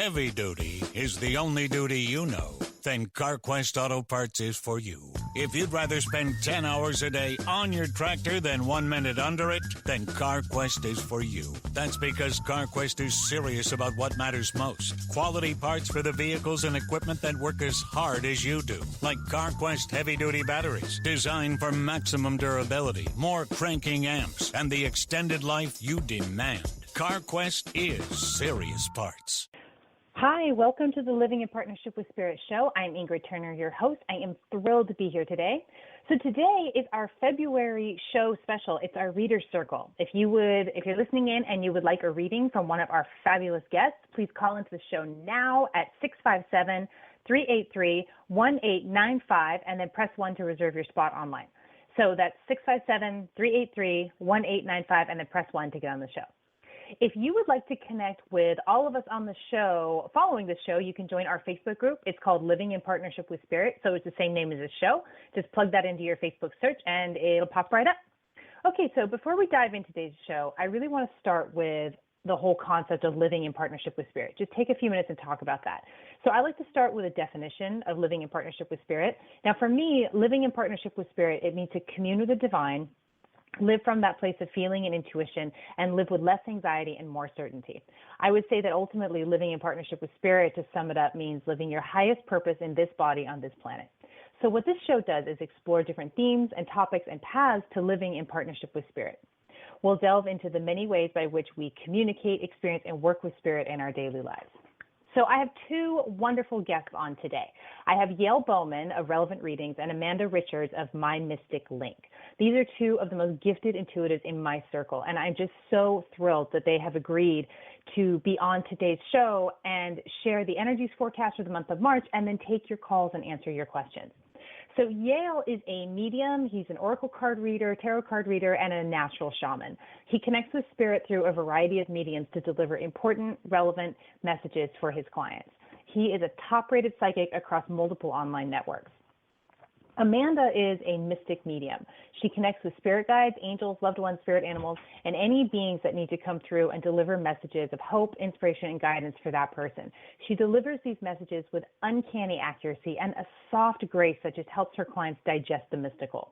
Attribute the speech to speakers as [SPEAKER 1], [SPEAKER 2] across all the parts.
[SPEAKER 1] heavy duty is the only duty you know, then CarQuest Auto Parts is for you. If you'd rather spend 10 hours a day on your tractor than 1 minute under it, then CarQuest is for you. That's because CarQuest is serious about what matters most. Quality parts for the vehicles and equipment that work as hard as you do. Like CarQuest heavy-duty batteries, designed for maximum durability, more cranking amps, and the extended life you demand. CarQuest is serious parts.
[SPEAKER 2] Hi, welcome to the Living in Partnership with Spirit show. I'm Ingrid Turner, your host. I am thrilled to be here today. So today is our February show special. It's our Reader Circle. If you're listening in and you would like a reading from one of our fabulous guests, please call into the show now at 657-383-1895 and then press 1 to reserve your spot online. So that's 657-383-1895 and then press 1 to get on the show. If you would like to connect with all of us on the show, following the show, you can join our Facebook group. It's called Living in Partnership with Spirit, so it's the same name as the show. Just plug that into your Facebook search, and it'll pop right up. Okay, so before we dive into today's show, I really want to start with the whole concept of living in partnership with Spirit. Just take a few minutes and talk about that. So I like to start with a definition of living in partnership with Spirit. Now, for me, living in partnership with Spirit, it means to commune with the divine, live from that place of feeling and intuition, and live with less anxiety and more certainty. I would say that ultimately living in partnership with Spirit, to sum it up, means living your highest purpose in this body on this planet. So what this show does is explore different themes and topics and paths to living in partnership with Spirit. We'll delve into the many ways by which we communicate, experience, and work with Spirit in our daily lives. So I have two wonderful guests on today. I have Yael Bowman of Relevant Readings and Amanda Richards of My Mystic Link. These are two of the most gifted intuitives in my circle, and I'm just so thrilled that they have agreed to be on today's show and share the energies forecast for the month of March and then take your calls and answer your questions. So Yael is a medium, he's an oracle card reader, tarot card reader, and a natural shaman. He connects with spirit through a variety of mediums to deliver important, relevant messages for his clients. He is a top-rated psychic across multiple online networks. Amanda is a mystic medium. She connects with spirit guides, angels, loved ones, spirit animals, and any beings that need to come through and deliver messages of hope, inspiration, and guidance for that person. She delivers these messages with uncanny accuracy and a soft grace that just helps her clients digest the mystical.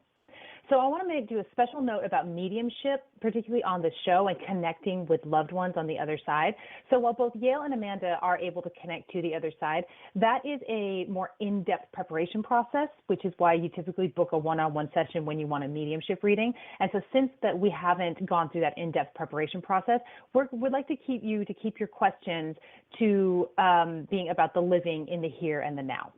[SPEAKER 2] So I want to do a special note about mediumship, particularly on the show and connecting with loved ones on the other side. So while both Yael and Amanda are able to connect to the other side, that is a more in-depth preparation process, which is why you typically book a one-on-one session when you want a mediumship reading. And so since that we haven't gone through that in-depth preparation process, we'd like to keep your questions to being about the living in the here and the now.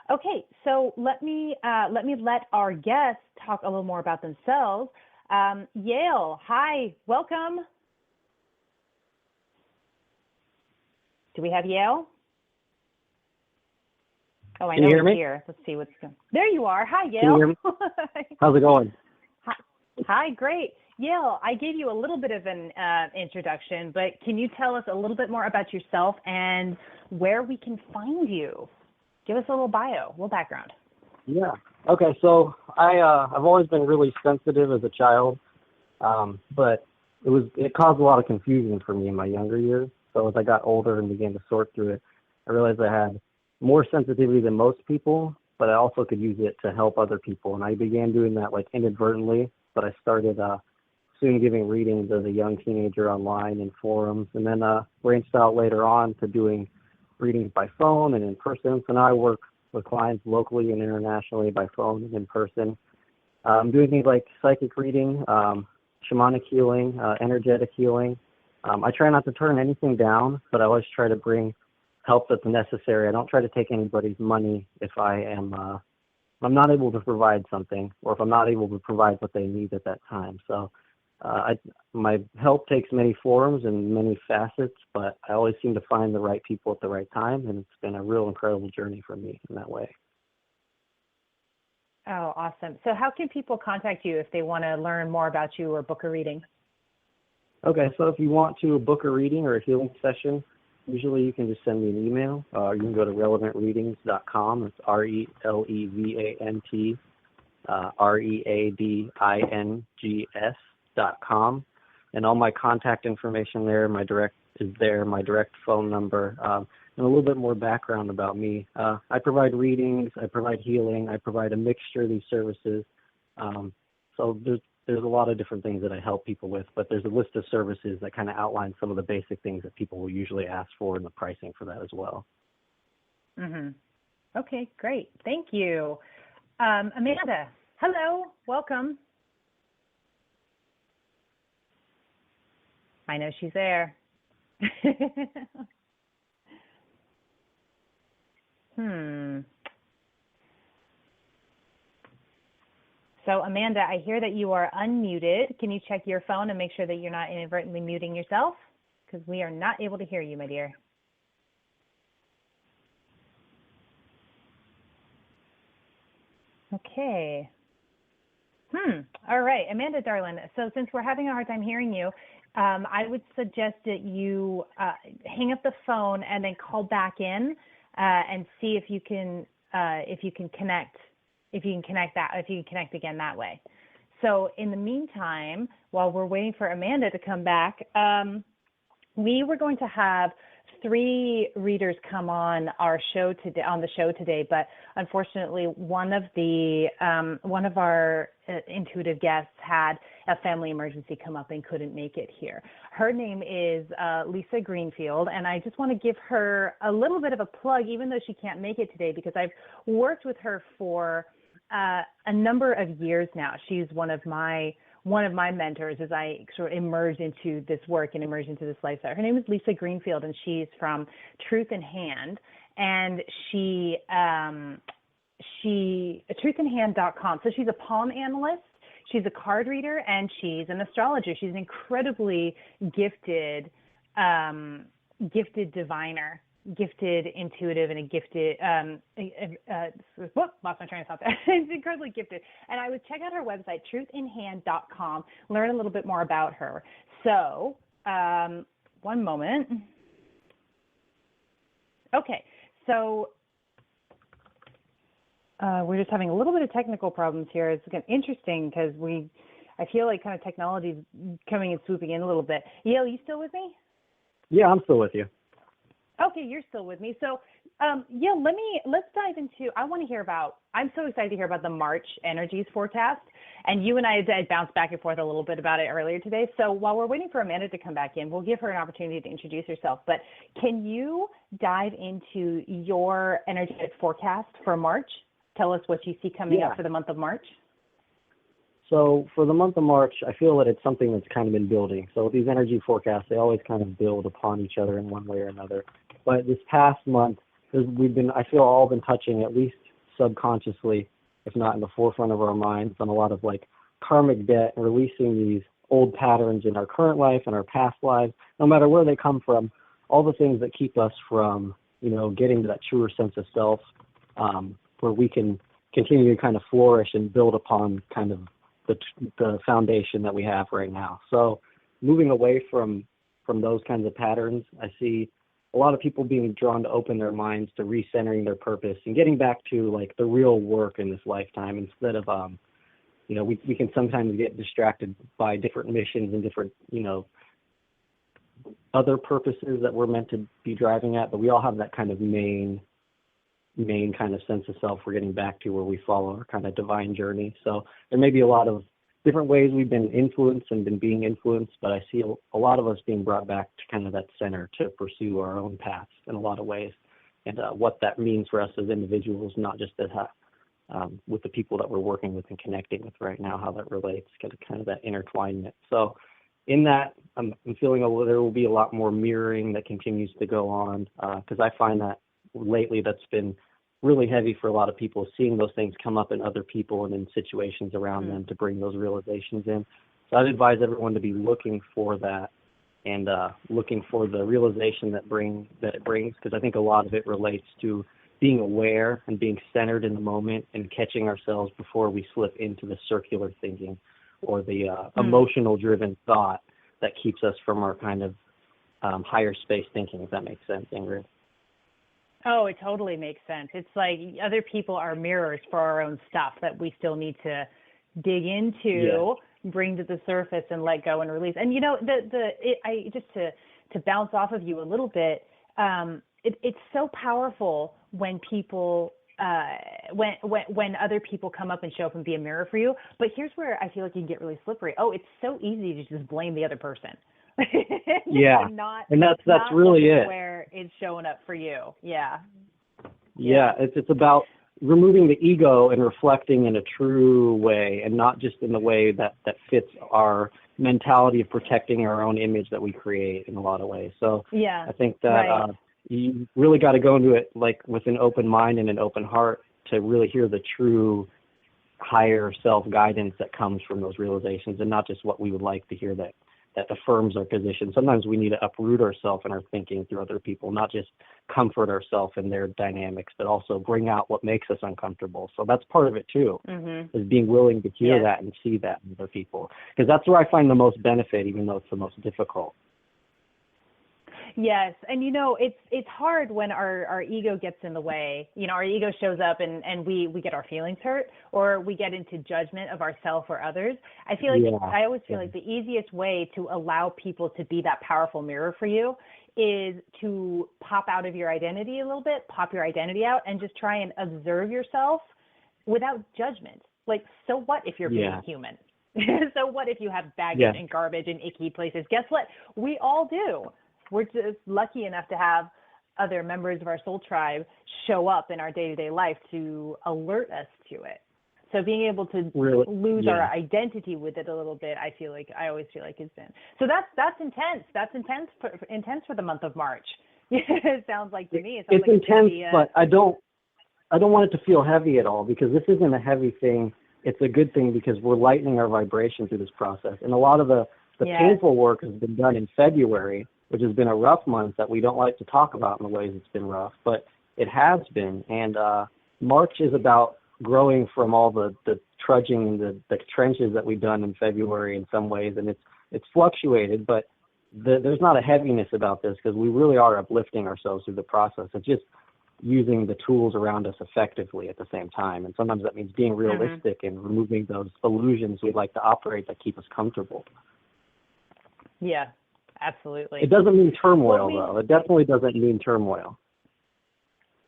[SPEAKER 2] Okay, so let me let our guests talk a little more about themselves. Yael, hi, welcome. Do we have Yael? Oh, I know you're here. Let's see what's going on. There you are. Hi, Yael.
[SPEAKER 3] Can you hear me? How's it going?
[SPEAKER 2] Hi, great. Yael, I gave you a little bit of an introduction, but can you tell us a little bit more about yourself and where we can find you? Give us a little bio, a little background.
[SPEAKER 3] Yeah. Okay. So I've always been really sensitive as a child, but it caused a lot of confusion for me in my younger years. So as I got older and began to sort through it, I realized I had more sensitivity than most people, but I also could use it to help other people. And I began doing that like inadvertently, but I started soon giving readings as a young teenager online in forums, and then branched out later on to doing readings by phone and in person. So now I work with clients locally and internationally by phone and in person. Doing things like psychic reading, shamanic healing, energetic healing. I try not to turn anything down, but I always try to bring help that's necessary. I don't try to take anybody's money if I'm not able to provide something, or if I'm not able to provide what they need at that time. So my help takes many forms and many facets, but I always seem to find the right people at the right time, and it's been a real incredible journey for me in that way.
[SPEAKER 2] Oh, awesome. So how can people contact you if they want to learn more about you or book a reading?
[SPEAKER 3] Okay, so if you want to book a reading or a healing session, usually you can just send me an email. You can go to relevantreadings.com. It's RELEVANT, READINGS.com. And all my contact information there, my direct is there, my direct phone number, and a little bit more background about me. I provide readings, I provide healing, I provide a mixture of these services. So there's a lot of different things that I help people with, but there's a list of services that kind of outline some of the basic things that people will usually ask for and the pricing for that as well.
[SPEAKER 2] Mm-hmm. Okay, great. Thank you. Amanda, hello, welcome. I know she's there. So Amanda, I hear that you are unmuted. Can you check your phone and make sure that you're not inadvertently muting yourself? Because we are not able to hear you, my dear. Okay. All right, Amanda, darling. So since we're having a hard time hearing you, I would suggest that you hang up the phone and then call back in and see if you can connect again that way. So in the meantime, while we're waiting for Amanda to come back, we were going to have 3 readers come on our show today, but unfortunately one of our intuitive guests had a family emergency come up and couldn't make it here. Her name is Lisa Greenfield, and I just want to give her a little bit of a plug, even though she can't make it today, because I've worked with her for a number of years now. She's one of my mentors as I sort of emerge into this work and emerge into this lifestyle. Her name is Lisa Greenfield, and she's from Truth in Hand, and truthinhand.com. So she's a palm analyst, she's a card reader, and she's an astrologer. She's an incredibly gifted diviner, gifted intuitive, and a gifted lost my train of thought there. She's incredibly gifted. And I would check out her website, truthinhand.com, learn a little bit more about her. So one moment. Okay, so we're just having a little bit of technical problems here. It's kind of interesting because I feel like kind of technology is coming and swooping in a little bit. Yale, you still with me?
[SPEAKER 3] Yeah, I'm still with you.
[SPEAKER 2] Okay, you're still with me. So, let's dive into, I'm so excited to hear about the March energies forecast. And you and I had bounced back and forth a little bit about it earlier today. So while we're waiting for Amanda to come back in, we'll give her an opportunity to introduce herself. But can you dive into your energetic forecast for March? Tell us what you see coming up for the month of March.
[SPEAKER 3] So for the month of March, I feel that it's something that's kind of been building. So these energy forecasts, they always kind of build upon each other in one way or another. But this past month, I feel all been touching, at least subconsciously, if not in the forefront of our minds, on a lot of like karmic debt and releasing these old patterns in our current life and our past lives, no matter where they come from, all the things that keep us from, getting to that truer sense of self, where we can continue to kind of flourish and build upon kind of the foundation that we have right now. So moving away from those kinds of patterns, I see a lot of people being drawn to open their minds to recentering their purpose and getting back to like the real work in this lifetime instead of, we can sometimes get distracted by different missions and different, other purposes that we're meant to be driving at, but we all have that kind of main kind of sense of self we're getting back to, where we follow our kind of divine journey. So there may be a lot of different ways we've been influenced and been being influenced, but I see a lot of us being brought back to kind of that center to pursue our own paths in a lot of ways, and what that means for us as individuals, not just as with the people that we're working with and connecting with right now, how that relates, kind of that intertwinement. So in that, I'm feeling there will be a lot more mirroring that continues to go on, because I find that lately that's been really heavy for a lot of people, seeing those things come up in other people and in situations around them to bring those realizations in. So I'd advise everyone to be looking for that and looking for the realization that it brings, because I think a lot of it relates to being aware and being centered in the moment and catching ourselves before we slip into the circular thinking or the emotional driven thought that keeps us from our kind of higher space thinking, if that makes sense, Ingrid.
[SPEAKER 2] Oh, it totally makes sense. It's like other people are mirrors for our own stuff that we still need to dig into, bring to the surface and let go and release. And, just to bounce off of you a little bit, it's so powerful when people when other people come up and show up and be a mirror for you. But here's where I feel like you can get really slippery. Oh, it's so easy to just blame the other person.
[SPEAKER 3] Yeah, and that's really it.
[SPEAKER 2] Where it's showing up for you. Yeah.
[SPEAKER 3] Yeah, it's about removing the ego and reflecting in a true way, and not just in the way that fits our mentality of protecting our own image that we create in a lot of ways. So
[SPEAKER 2] yeah,
[SPEAKER 3] I think that you really got to go into it like with an open mind and an open heart to really hear the true higher self guidance that comes from those realizations, and not just what we would like to hear that affirms our position. Sometimes we need to uproot ourselves and our thinking through other people, not just comfort ourselves in their dynamics, but also bring out what makes us uncomfortable. So that's part of it too, is being willing to hear that and see that in other people. Because that's where I find the most benefit, even though it's the most difficult.
[SPEAKER 2] Yes, and it's hard when our ego gets in the way. Our ego shows up and we get our feelings hurt, or we get into judgment of ourselves or others. I feel like I always feel like the easiest way to allow people to be that powerful mirror for you is to pop out of your identity a little bit, pop your identity out, and just try and observe yourself without judgment. Like, so what if you're being human? So what if you have baggage and garbage and icky places? Guess what? We all do. We're just lucky enough to have other members of our soul tribe show up in our day-to-day life to alert us to it. So being able to lose our identity with it a little bit, I always feel like it's been. So that's intense. That's intense for the month of March. It sounds like to me.
[SPEAKER 3] It's intense, but I don't want it to feel heavy at all, because this isn't a heavy thing. It's a good thing because we're lightening our vibration through this process. And a lot of the painful work has been done in February, which has been a rough month that we don't like to talk about in the ways it's been rough, but it has been. And March is about growing from all the trudging, the trenches that we've done in February in some ways, and it's fluctuated, but there's not a heaviness about this, because we really are uplifting ourselves through the process. It's just using the tools around us effectively at the same time, and sometimes that means being realistic and removing those illusions we'd like to operate that keep us comfortable.
[SPEAKER 2] Yeah. Absolutely.
[SPEAKER 3] It doesn't mean turmoil, though. It definitely doesn't mean turmoil.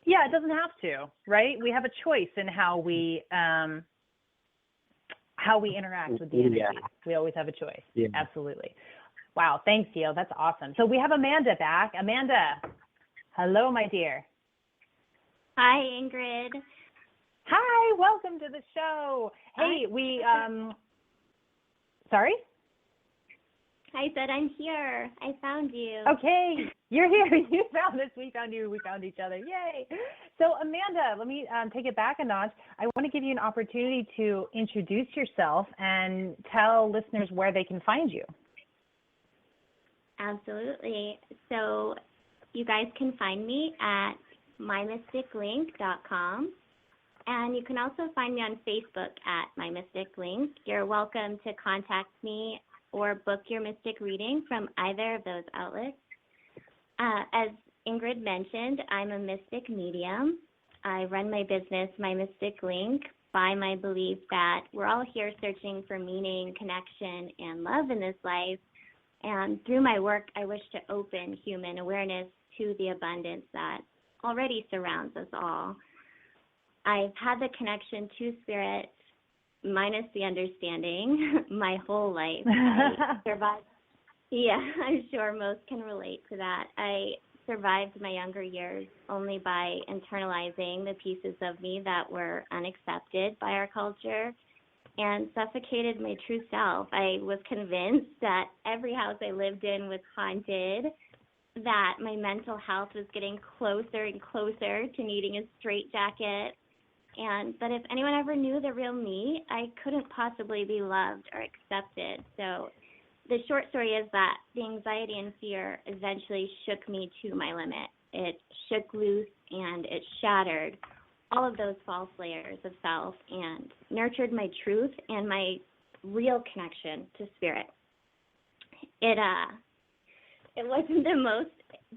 [SPEAKER 2] Yeah, it doesn't have to, right? We have a choice in how we interact with the energy. We always have a choice. Yeah. Absolutely. Wow. Thanks, Dio. That's awesome. So we have Amanda back. Amanda, hello, my dear.
[SPEAKER 4] Hi, Ingrid.
[SPEAKER 2] Hi. Welcome to the show. Hey, sorry?
[SPEAKER 4] I said I'm here. I found you.
[SPEAKER 2] Okay, you're here. You found us. We found you. We found each other. Yay. So, Amanda, let me take it back a notch. I want to give you an opportunity to introduce yourself and tell listeners where they can find you.
[SPEAKER 4] Absolutely. So you guys can find me at mymysticlink.com. And you can also find me on Facebook at mymysticlink. You're welcome to contact me or book your mystic reading from either of those outlets. As Ingrid mentioned, I'm a mystic medium. I run my business, My Mystic Link, by my belief that we're all here searching for meaning, connection, and love in this life. And through my work, I wish to open human awareness to the abundance that already surrounds us all. I've had the connection to spirit, minus the understanding, my whole life. I survived. Yeah, I'm sure most can relate to that. I survived my younger years only by internalizing the pieces of me that were unaccepted by our culture and suffocated my true self. I was convinced that every house I lived in was haunted, that my mental health was getting closer and closer to needing a straitjacket, and that if anyone ever knew the real me, I couldn't possibly be loved or accepted. So the short story is that the anxiety and fear eventually shook me to my limit. It shook loose and it shattered all of those false layers of self and nurtured my truth and my real connection to spirit. It wasn't the most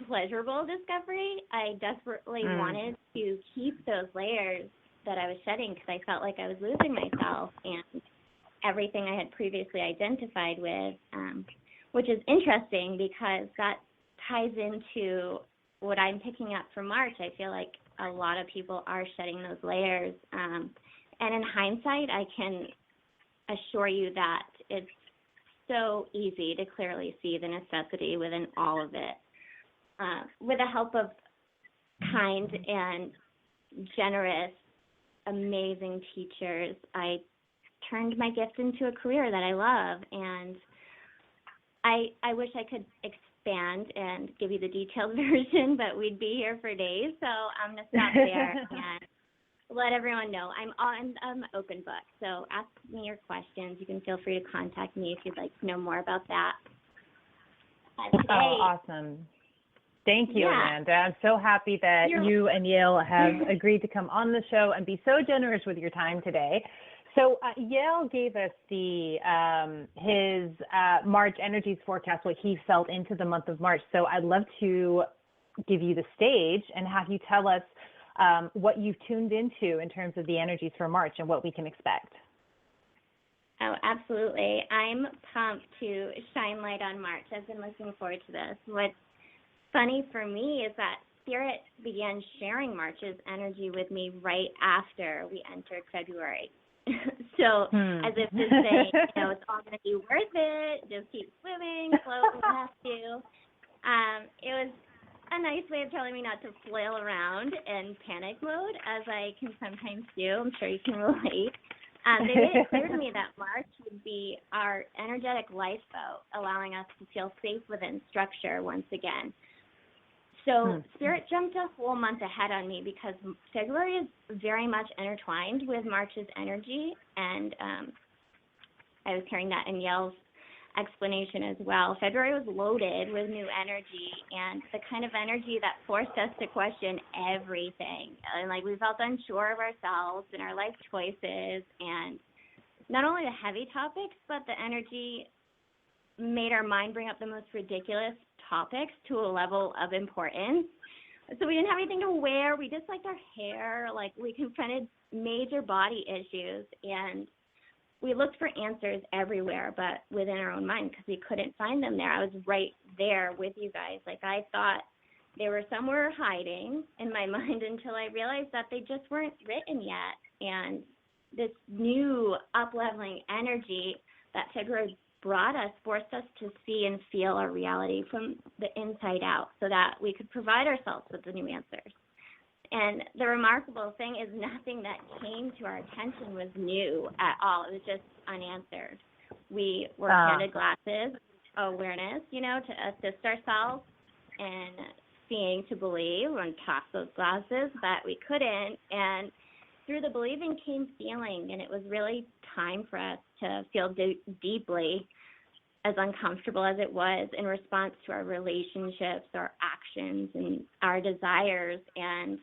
[SPEAKER 4] pleasurable discovery. I desperately wanted to keep those layers that I was shedding because I felt like I was losing myself and everything I had previously identified with, which is interesting because that ties into what I'm picking up for March. I feel like a lot of people are shedding those layers. And in hindsight, I can assure you that it's so easy to clearly see the necessity within all of it. With the help of kind and generous, amazing teachers, I turned my gift into a career that I love, and I wish I could expand and give you the detailed version, but we'd be here for days, so I'm going to stop there and let everyone know. I'm an open book, so ask me your questions. You can feel free to contact me if you'd like to know more about that. Today,
[SPEAKER 2] awesome. Thank you,
[SPEAKER 4] Yeah.
[SPEAKER 2] Amanda. I'm so happy that you and Yale have agreed to come on the show and be so generous with your time today. So Yale gave us his March energies forecast, what he felt into the month of March. So I'd love to give you the stage and have you tell us what you've tuned into in terms of the energies for March and what we can expect.
[SPEAKER 4] Oh, absolutely. I'm pumped to shine light on March. I've been looking forward to this. What's funny for me is that Spirit began sharing March's energy with me right after we entered February. So as if to say, it's all going to be worth it. Just keep swimming, float when you have to. It was a nice way of telling me not to flail around in panic mode, as I can sometimes do. I'm sure you can relate. They made it clear to me that March would be our energetic lifeboat, allowing us to feel safe within structure once again. So Spirit jumped a whole month ahead on me because February is very much intertwined with March's energy, and I was hearing that in Yale's explanation as well. February was loaded with new energy, and the kind of energy that forced us to question everything. And we felt unsure of ourselves and our life choices, and not only the heavy topics, but the energy made our mind bring up the most ridiculous topics to a level of importance. So we didn't have anything to wear. We disliked our hair. We confronted major body issues, and we looked for answers everywhere, but within our own mind, because we couldn't find them there. I was right there with you guys. I thought they were somewhere hiding in my mind until I realized that they just weren't written yet. And this new up-leveling energy that February brought us forced us to see and feel our reality from the inside out so that we could provide ourselves with the new answers. And the remarkable thing is nothing that came to our attention was new at all. It was just unanswered. We were handed glasses, awareness, to assist ourselves in seeing to believe and toss those glasses, but we couldn't. And through the believing came feeling, and it was really time for us to feel deeply, as uncomfortable as it was, in response to our relationships, our actions, and our desires, and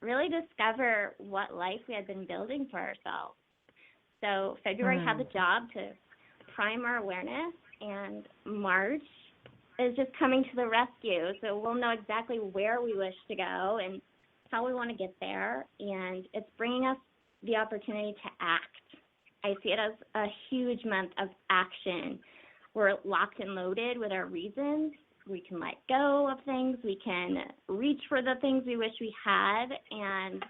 [SPEAKER 4] really discover what life we had been building for ourselves. So February had the job to prime our awareness, and March is just coming to the rescue. So we'll know exactly where we wish to go and how we want to get there, and it's bringing us the opportunity to act. I see it as a huge month of action. We're locked and loaded with our reasons. We can let go of things. We can reach for the things we wish we had. And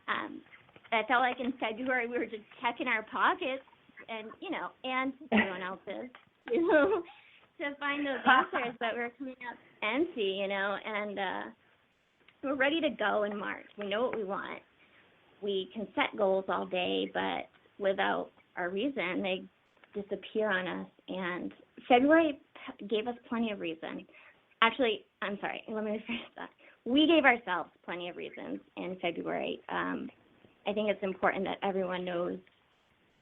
[SPEAKER 4] I felt like in February we were just checking our pockets and everyone else's, to find those answers, but we're coming up empty, and we're ready to go in March. We know what we want. We can set goals all day, but without our reason, they disappear on us. And February gave us plenty of reason. Actually, I'm sorry, let me rephrase that. We gave ourselves plenty of reasons in February. I think it's important that everyone knows,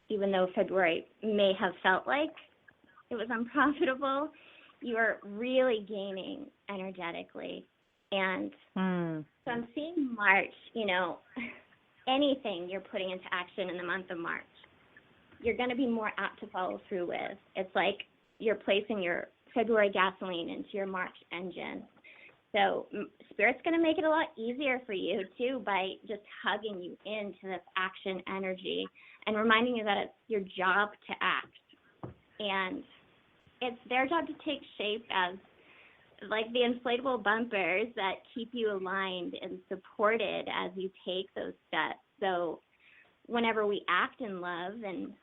[SPEAKER 4] even though February may have felt like it was unprofitable, you are really gaining energetically. And so I'm seeing March, anything you're putting into action in the month of March, you're going to be more apt to follow through with. It's like you're placing your February gasoline into your March engine. So Spirit's going to make it a lot easier for you, too, by just hugging you into this action energy and reminding you that it's your job to act. And it's their job to take shape as like the inflatable bumpers that keep you aligned and supported as you take those steps. So whenever we act in love and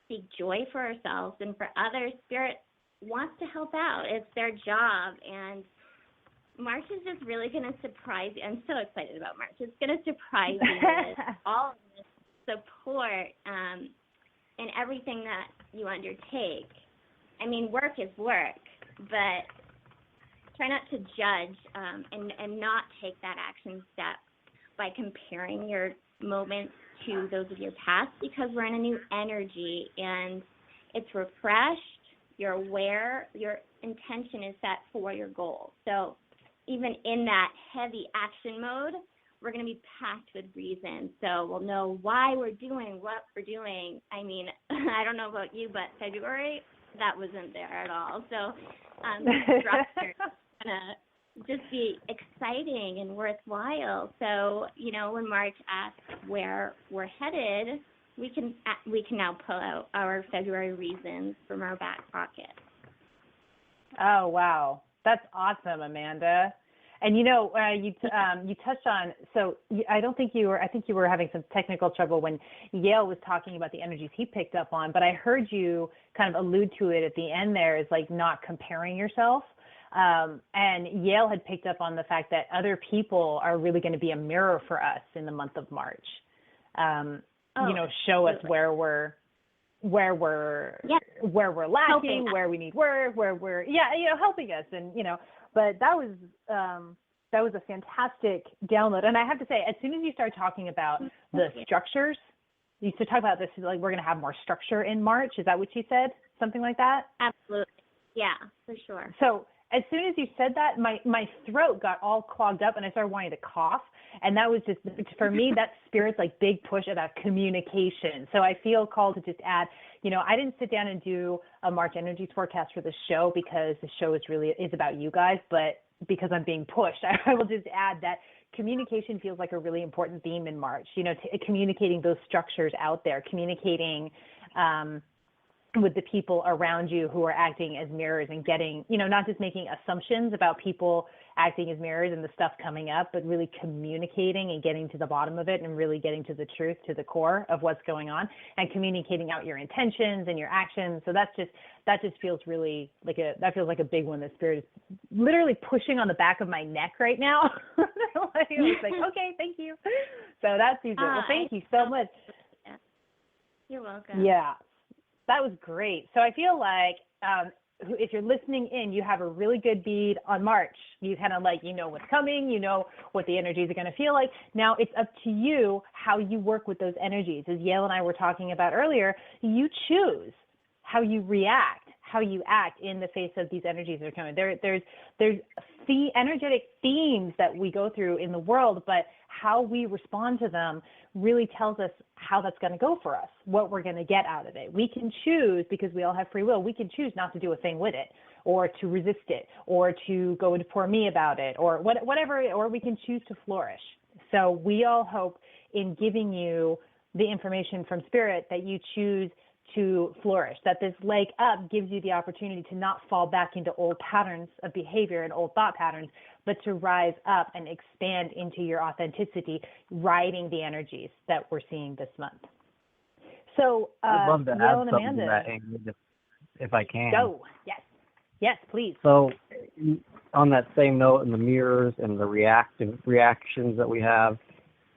[SPEAKER 4] seek joy for ourselves and for others, Spirit wants to help out. It's their job. And March is just really going to surprise you. I'm so excited about March. It's going to surprise you with all of this support and everything that you undertake. I mean, work is work, but try not to judge and not take that action step by comparing your moments to those of your past, because we're in a new energy and it's refreshed, you're aware, your intention is set for your goal. So even in that heavy action mode, we're going to be packed with reason. So we'll know why we're doing what we're doing. I mean, I don't know about you, but February, that wasn't there at all. So the structure is going to just be exciting and worthwhile. So, you know, when March asks where we're headed, we can now pull out our February reasons from our back pocket.
[SPEAKER 2] Oh, wow. That's awesome, Amanda. And, you know, you touched on, so I think you were having some technical trouble when Yale was talking about the energies he picked up on, but I heard you kind of allude to it at the end there, is like not comparing yourself. And Yale had picked up on the fact that other people are really going to be a mirror for us in the month of March. You know, show us where we're lacking,
[SPEAKER 4] helping
[SPEAKER 2] where we need work, where we're, helping us. And, you know, but that was a fantastic download. And I have to say, as soon as you start talking about the structures, you used to talk about this, like we're going to have more structure in March. Is that what you said? Something like that?
[SPEAKER 4] Absolutely. Yeah, for sure.
[SPEAKER 2] So as soon as you said that, my throat got all clogged up and I started wanting to cough. And that was just, for me, that's Spirit's like big push about communication. So I feel called to just add, you know, I didn't sit down and do a March energies forecast for the show because the show is about you guys, but because I'm being pushed, I will just add that communication feels like a really important theme in March, you know, communicating those structures out there, communicating, with the people around you who are acting as mirrors and getting, you know, not just making assumptions about people acting as mirrors and the stuff coming up, but really communicating and getting to the bottom of it and really getting to the truth, to the core of what's going on, and communicating out your intentions and your actions. So that just feels really like a big one that Spirit is literally pushing on the back of my neck right now. It's like, okay, thank you. So that's easy. Well, thank you so much.
[SPEAKER 4] You're welcome.
[SPEAKER 2] Yeah. That was great. So I feel like if you're listening in, you have a really good bead on March. You kind of like, you know what's coming, you know what the energies are going to feel like. Now it's up to you how you work with those energies. As Yale and I were talking about earlier, you choose how you react, how you act in the face of these energies that are coming. There's the energetic themes that we go through in the world, but how we respond to them really tells us how that's going to go for us, what we're going to get out of it. We can choose, because we all have free will, we can choose not to do a thing with it, or to resist it, or to go into poor me about it, or whatever, or we can choose to flourish. So we all hope in giving you the information from Spirit that you choose to flourish, that this leg up gives you the opportunity to not fall back into old patterns of behavior and old thought patterns, but to rise up and expand into your authenticity, riding the energies that we're seeing this month. So,
[SPEAKER 3] I'd love to add
[SPEAKER 2] Yale and
[SPEAKER 3] something
[SPEAKER 2] Amanda,
[SPEAKER 3] to that, Ingrid, if I can.
[SPEAKER 2] go. Yes, please.
[SPEAKER 3] So, on that same note, and the mirrors and the reactions that we have,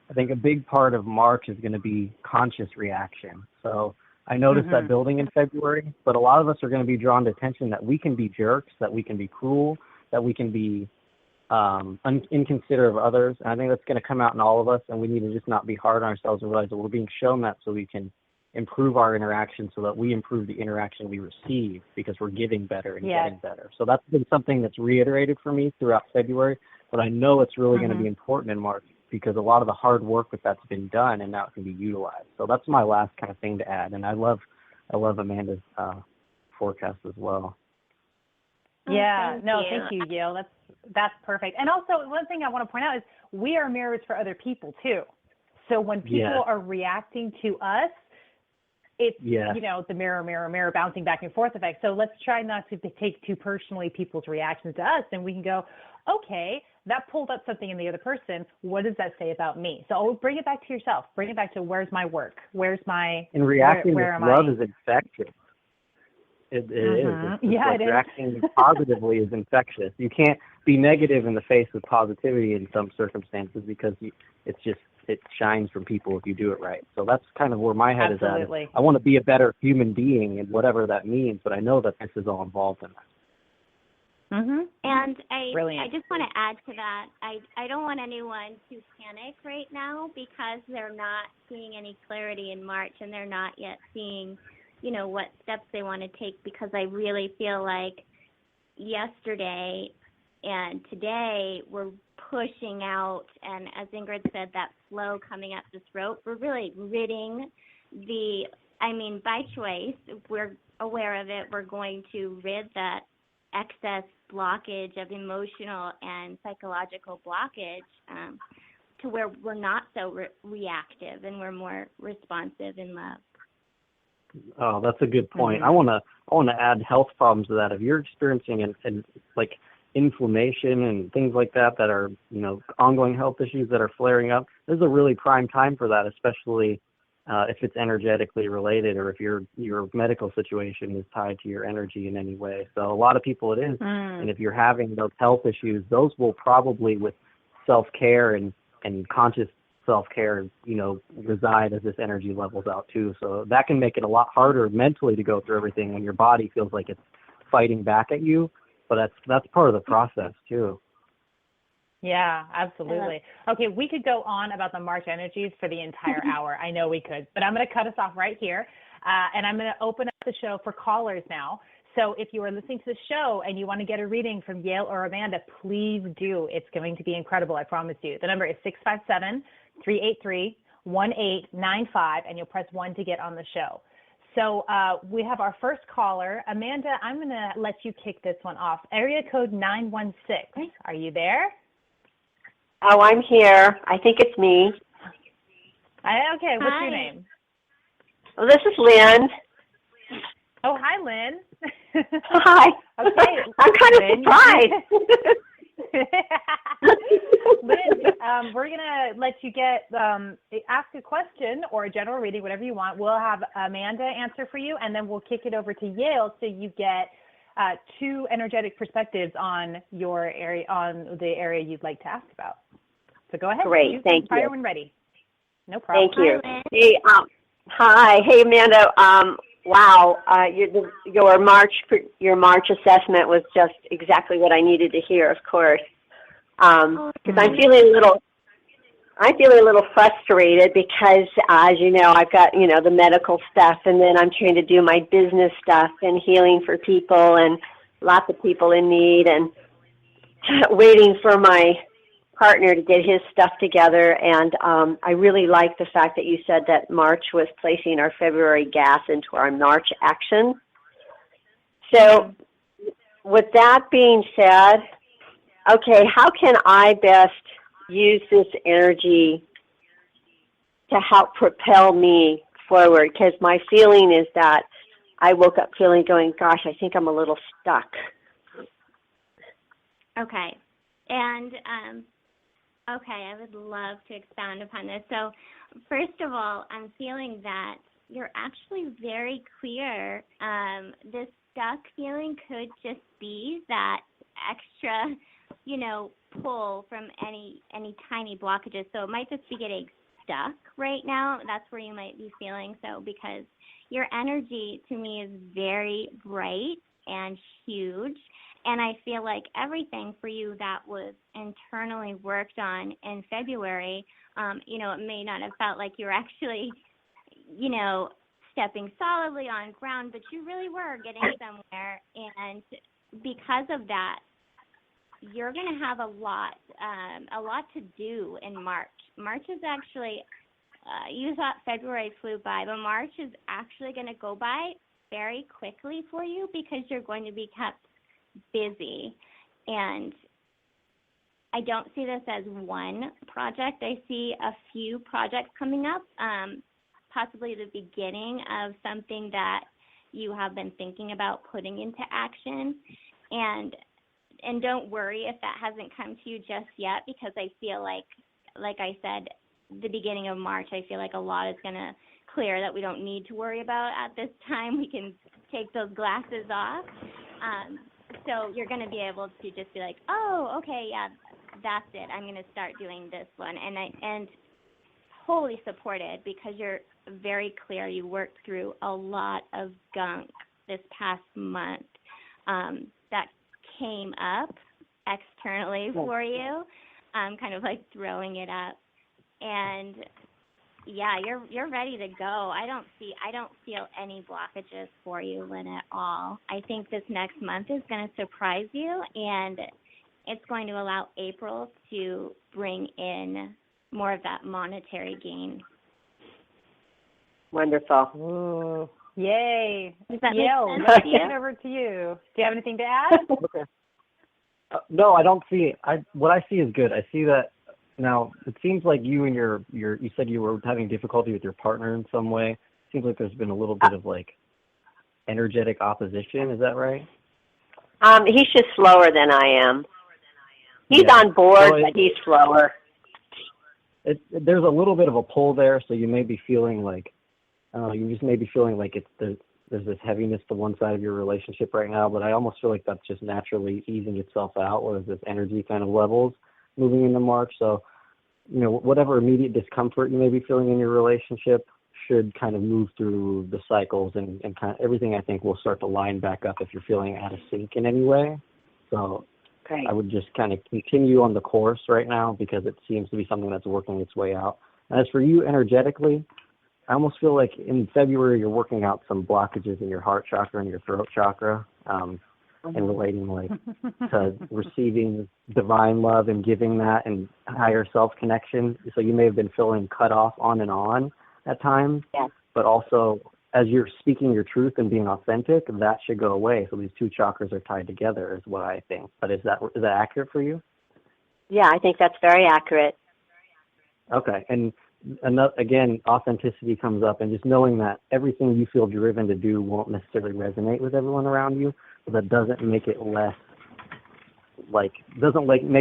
[SPEAKER 3] I think a big part of March is going to be conscious reaction. So I noticed that building in February, but a lot of us are going to be drawn to attention that we can be jerks, that we can be cruel, that we can be inconsiderate of others. And I think that's going to come out in all of us, and we need to just not be hard on ourselves and realize that we're being shown that so we can improve our interaction, so that we improve the interaction we receive, because we're giving better and getting better. So that's been something that's reiterated for me throughout February, but I know it's really going to be important in March, because a lot of the hard work with that's been done and now it can be utilized. So that's my last kind of thing to add. And I love Amanda's forecast as well.
[SPEAKER 2] Thank you, Yale. That's perfect. And also, one thing I want to point out is we are mirrors for other people too. So when people are reacting to us, it's,
[SPEAKER 3] Yeah.
[SPEAKER 2] the mirror, mirror, mirror bouncing back and forth effect. So let's try not to take too personally people's reactions to us. And we can go, okay, that pulled up something in the other person. What does that say about me? So bring it back to yourself. Bring it back to where's my work? Where's my,
[SPEAKER 3] And reacting
[SPEAKER 2] where
[SPEAKER 3] with
[SPEAKER 2] am
[SPEAKER 3] love
[SPEAKER 2] I?
[SPEAKER 3] is infectious. It is. It's
[SPEAKER 2] Yeah,
[SPEAKER 3] like
[SPEAKER 2] it is.
[SPEAKER 3] reacting positively is infectious. You can't be negative in the face of positivity in some circumstances because it shines from people if you do it right. So that's kind of where my head
[SPEAKER 2] Absolutely.
[SPEAKER 3] is at. I want to be a better human being and whatever that means, but I know that this is all involved in that.
[SPEAKER 4] And I
[SPEAKER 2] Brilliant.
[SPEAKER 4] just want to add to that. I don't want anyone to panic right now because they're not seeing any clarity in March and they're not yet seeing, what steps they want to take, because I really feel like yesterday and today we're pushing out, and as Ingrid said, that flow coming up the throat, we're really ridding by choice, we're aware of it, we're going to rid that excess blockage of emotional and psychological blockage to where we're not so reactive and we're more responsive in love.
[SPEAKER 3] Oh, that's a good point. I want to add health problems to that. If you're experiencing and like inflammation and things like that are, ongoing health issues that are flaring up, this is a really prime time for that, especially if it's energetically related or if your medical situation is tied to your energy in any way. So a lot of people it is. And if you're having those health issues, those will probably, with self-care and conscious self-care, reside as this energy levels out too. So that can make it a lot harder mentally to go through everything when your body feels like it's fighting back at you. But that's part of the process too.
[SPEAKER 2] Yeah, absolutely. Okay, we could go on about the March energies for the entire hour. I know we could, but I'm going to cut us off right here, and I'm going to open up the show for callers now. So if you are listening to the show and you want to get a reading from Yale or Amanda, please do. It's going to be incredible, I promise you. The number is 657-383-1895, and you'll press 1 to get on the show. So we have our first caller. Amanda, I'm going to let you kick this one off. Area code 916. Are you there?
[SPEAKER 5] Oh, I'm here. I think it's me.
[SPEAKER 2] Okay, what's
[SPEAKER 4] Hi.
[SPEAKER 2] your name?
[SPEAKER 5] Well, this is Lynn.
[SPEAKER 2] Oh, hi, Lynn.
[SPEAKER 5] Hi.
[SPEAKER 2] Okay.
[SPEAKER 5] I'm kind of
[SPEAKER 2] Lynn.
[SPEAKER 5] surprised.
[SPEAKER 2] Lynn, we're going to let you ask a question or a general reading, whatever you want. We'll have Amanda answer for you, and then we'll kick it over to Yale so you get 2 energetic perspectives on your area, on the area you'd like to ask about. So go ahead.
[SPEAKER 5] Great. Thank you.
[SPEAKER 2] Fire when ready. No problem.
[SPEAKER 5] Thank you.
[SPEAKER 4] Hi, Lynn.
[SPEAKER 5] Hey, hi. Hey, Amanda. Wow. Your March assessment was just exactly what I needed to hear. Of course, because I'm feeling a little frustrated because, as you know, I've got the medical stuff, and then I'm trying to do my business stuff and healing for people and lots of people in need, and waiting for my partner to get his stuff together. And I really like the fact that you said that March was placing our February gas into our March action. So with that being said, okay, how can I best use this energy to help propel me forward? Because my feeling is that I woke up feeling going, gosh, I think I'm a little stuck.
[SPEAKER 4] Okay. And, I would love to expound upon this. So, first of all, I'm feeling that you're actually very clear. This stuck feeling could just be that extra, pull from any tiny blockages. So it might just be getting stuck right now. That's where you might be feeling so, because your energy to me is very bright and huge. And I feel like everything for you that was internally worked on in February, it may not have felt like you were actually, stepping solidly on ground, but you really were getting somewhere. And because of that, you're going to have a lot to do in March. March is actually, you thought February flew by, but March is actually going to go by very quickly for you because you're going to be kept busy. And I don't see this as one project. I see a few projects coming up. possibly the beginning of something that you have been thinking about putting into action. And don't worry if that hasn't come to you just yet, because I feel like I said, the beginning of March, I feel like a lot is going to clear that we don't need to worry about at this time. We can take those glasses off. So you're going to be able to just be like, oh, okay, yeah, that's it. I'm going to start doing this one. And wholly supported, because you're very clear. You worked through a lot of gunk this past month that came up externally for you, kind of like throwing it up. And yeah, you're ready to go. I don't feel any blockages for you, Lynn, at all. I think this next month is going to surprise you, and it's going to allow April to bring in more of that monetary gain.
[SPEAKER 5] Wonderful.
[SPEAKER 2] Ooh, yay.
[SPEAKER 4] Does that
[SPEAKER 2] Yale,
[SPEAKER 4] make sense
[SPEAKER 2] let's
[SPEAKER 4] to you?
[SPEAKER 2] get over to you. Do you have anything to add?
[SPEAKER 3] Okay. No, I don't see. What I see is good. I see that now. It seems like you and your you said you were having difficulty with your partner in some way. It seems like there's been a little bit of like energetic opposition. Is that right?
[SPEAKER 5] He's just slower than I am. He's on board, but he's slower.
[SPEAKER 3] There's a little bit of a pull there, so you may be feeling like, you just may be feeling like there's this heaviness to one side of your relationship right now, but I almost feel like that's just naturally easing itself out, whereas this energy kind of levels moving into March. So, whatever immediate discomfort you may be feeling in your relationship should kind of move through the cycles, and kind of everything, I think, will start to line back up if you're feeling out of sync in any way. So
[SPEAKER 5] Great.
[SPEAKER 3] I would just kind of continue on the course right now, because it seems to be something that's working its way out. And as for you energetically, I almost feel like in February you're working out some blockages in your heart chakra and your throat chakra, and relating like to receiving divine love and giving that and higher self connection. So you may have been feeling cut off on and on at times, but also as you're speaking your truth and being authentic, that should go away. So these two chakras are tied together is what I think. But is that accurate for you?
[SPEAKER 5] Yeah, I think that's very accurate.
[SPEAKER 3] Okay. And again, authenticity comes up, and just knowing that everything you feel driven to do won't necessarily resonate with everyone around you, but that doesn't make it less make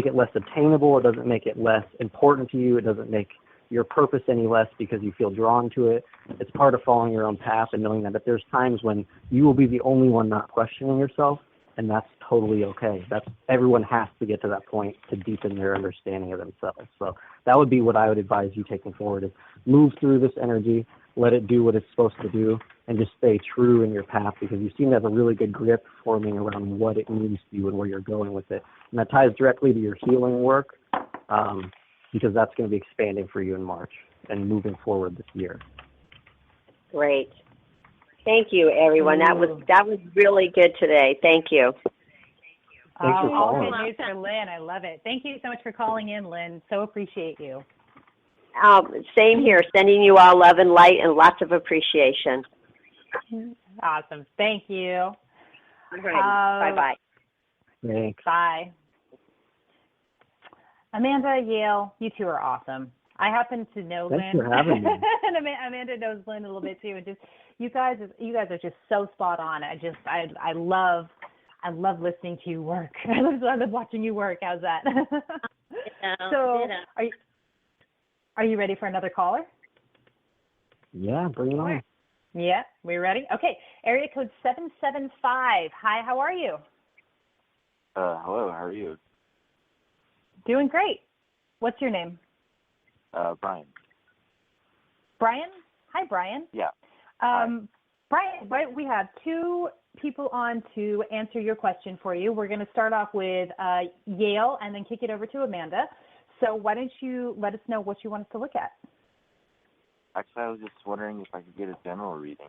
[SPEAKER 3] it less attainable. It doesn't make it less important to you. It doesn't make your purpose any less because you feel drawn to it. It's part of following your own path and knowing that there's times when you will be the only one not questioning yourself, and that's totally okay. Everyone has to get to that point to deepen their understanding of themselves. So that would be what I would advise you taking forward, is move through this energy, let it do what it's supposed to do, and just stay true in your path, because you seem to have a really good grip forming around what it means to you and where you're going with it. And that ties directly to your healing work, because that's going to be expanding for you in March and moving forward this year.
[SPEAKER 5] Great. Thank you, everyone. That was really good today. Thank you.
[SPEAKER 3] Thanks for
[SPEAKER 2] all
[SPEAKER 3] calling.
[SPEAKER 2] good news for Lynn. I love it. Thank you so much for calling in, Lynn. So appreciate you.
[SPEAKER 5] Same here. Sending you all love and light and lots of appreciation.
[SPEAKER 2] Awesome. Thank you.
[SPEAKER 5] All right. Bye-bye.
[SPEAKER 3] Thanks.
[SPEAKER 2] Bye. Amanda, Yale, you two are awesome. I happen to know
[SPEAKER 3] Thanks
[SPEAKER 2] Lynn.
[SPEAKER 3] for having me.
[SPEAKER 2] And Amanda knows Lynn a little bit too. And just you guys are just so spot on. I love listening to you work. I love watching you work. How's that? So are you ready for another caller?
[SPEAKER 3] Yeah, bring it on.
[SPEAKER 2] Yeah, we ready? Okay. Area code 775. Hi, how are you?
[SPEAKER 6] Hello, how are you?
[SPEAKER 2] Doing great. What's your name?
[SPEAKER 6] Brian.
[SPEAKER 2] Brian? Hi, Brian.
[SPEAKER 6] Yeah.
[SPEAKER 2] Brian, we have two people on to answer your question for you. We're going to start off with Yale and then kick it over to Amanda. So why don't you let us know what you want us to look at?
[SPEAKER 6] Actually, I was just wondering if I could get a general reading.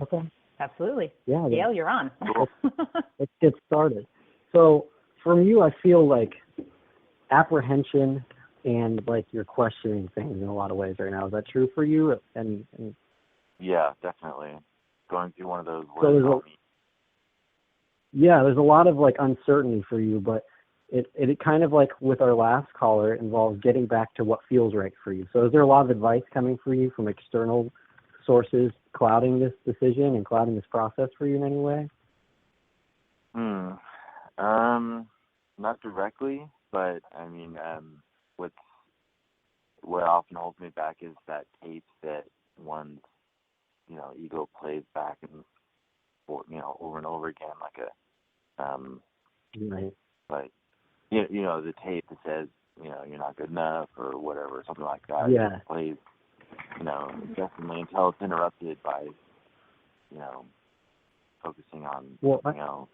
[SPEAKER 3] Okay.
[SPEAKER 2] Absolutely.
[SPEAKER 3] Yeah.
[SPEAKER 2] Yale, you're on.
[SPEAKER 3] Let's get started. So from you, I feel like apprehension and like you're questioning things in a lot of ways right now. Is that true for you? And
[SPEAKER 6] Yeah, definitely. Going through one of those
[SPEAKER 3] So
[SPEAKER 6] words.
[SPEAKER 3] there's a lot of like uncertainty for you, but it kind of like with our last caller, it involves getting back to what feels right for you. So is there a lot of advice coming for you from external sources clouding this decision and clouding this process for you in any way?
[SPEAKER 6] Not directly, but I mean, what often holds me back is that tape that one's, ego plays back and over and over again, like
[SPEAKER 3] Right.
[SPEAKER 6] like the tape that says you're not good enough or whatever, something like that.
[SPEAKER 3] Yeah.
[SPEAKER 6] It plays definitely until it's interrupted by focusing on something else.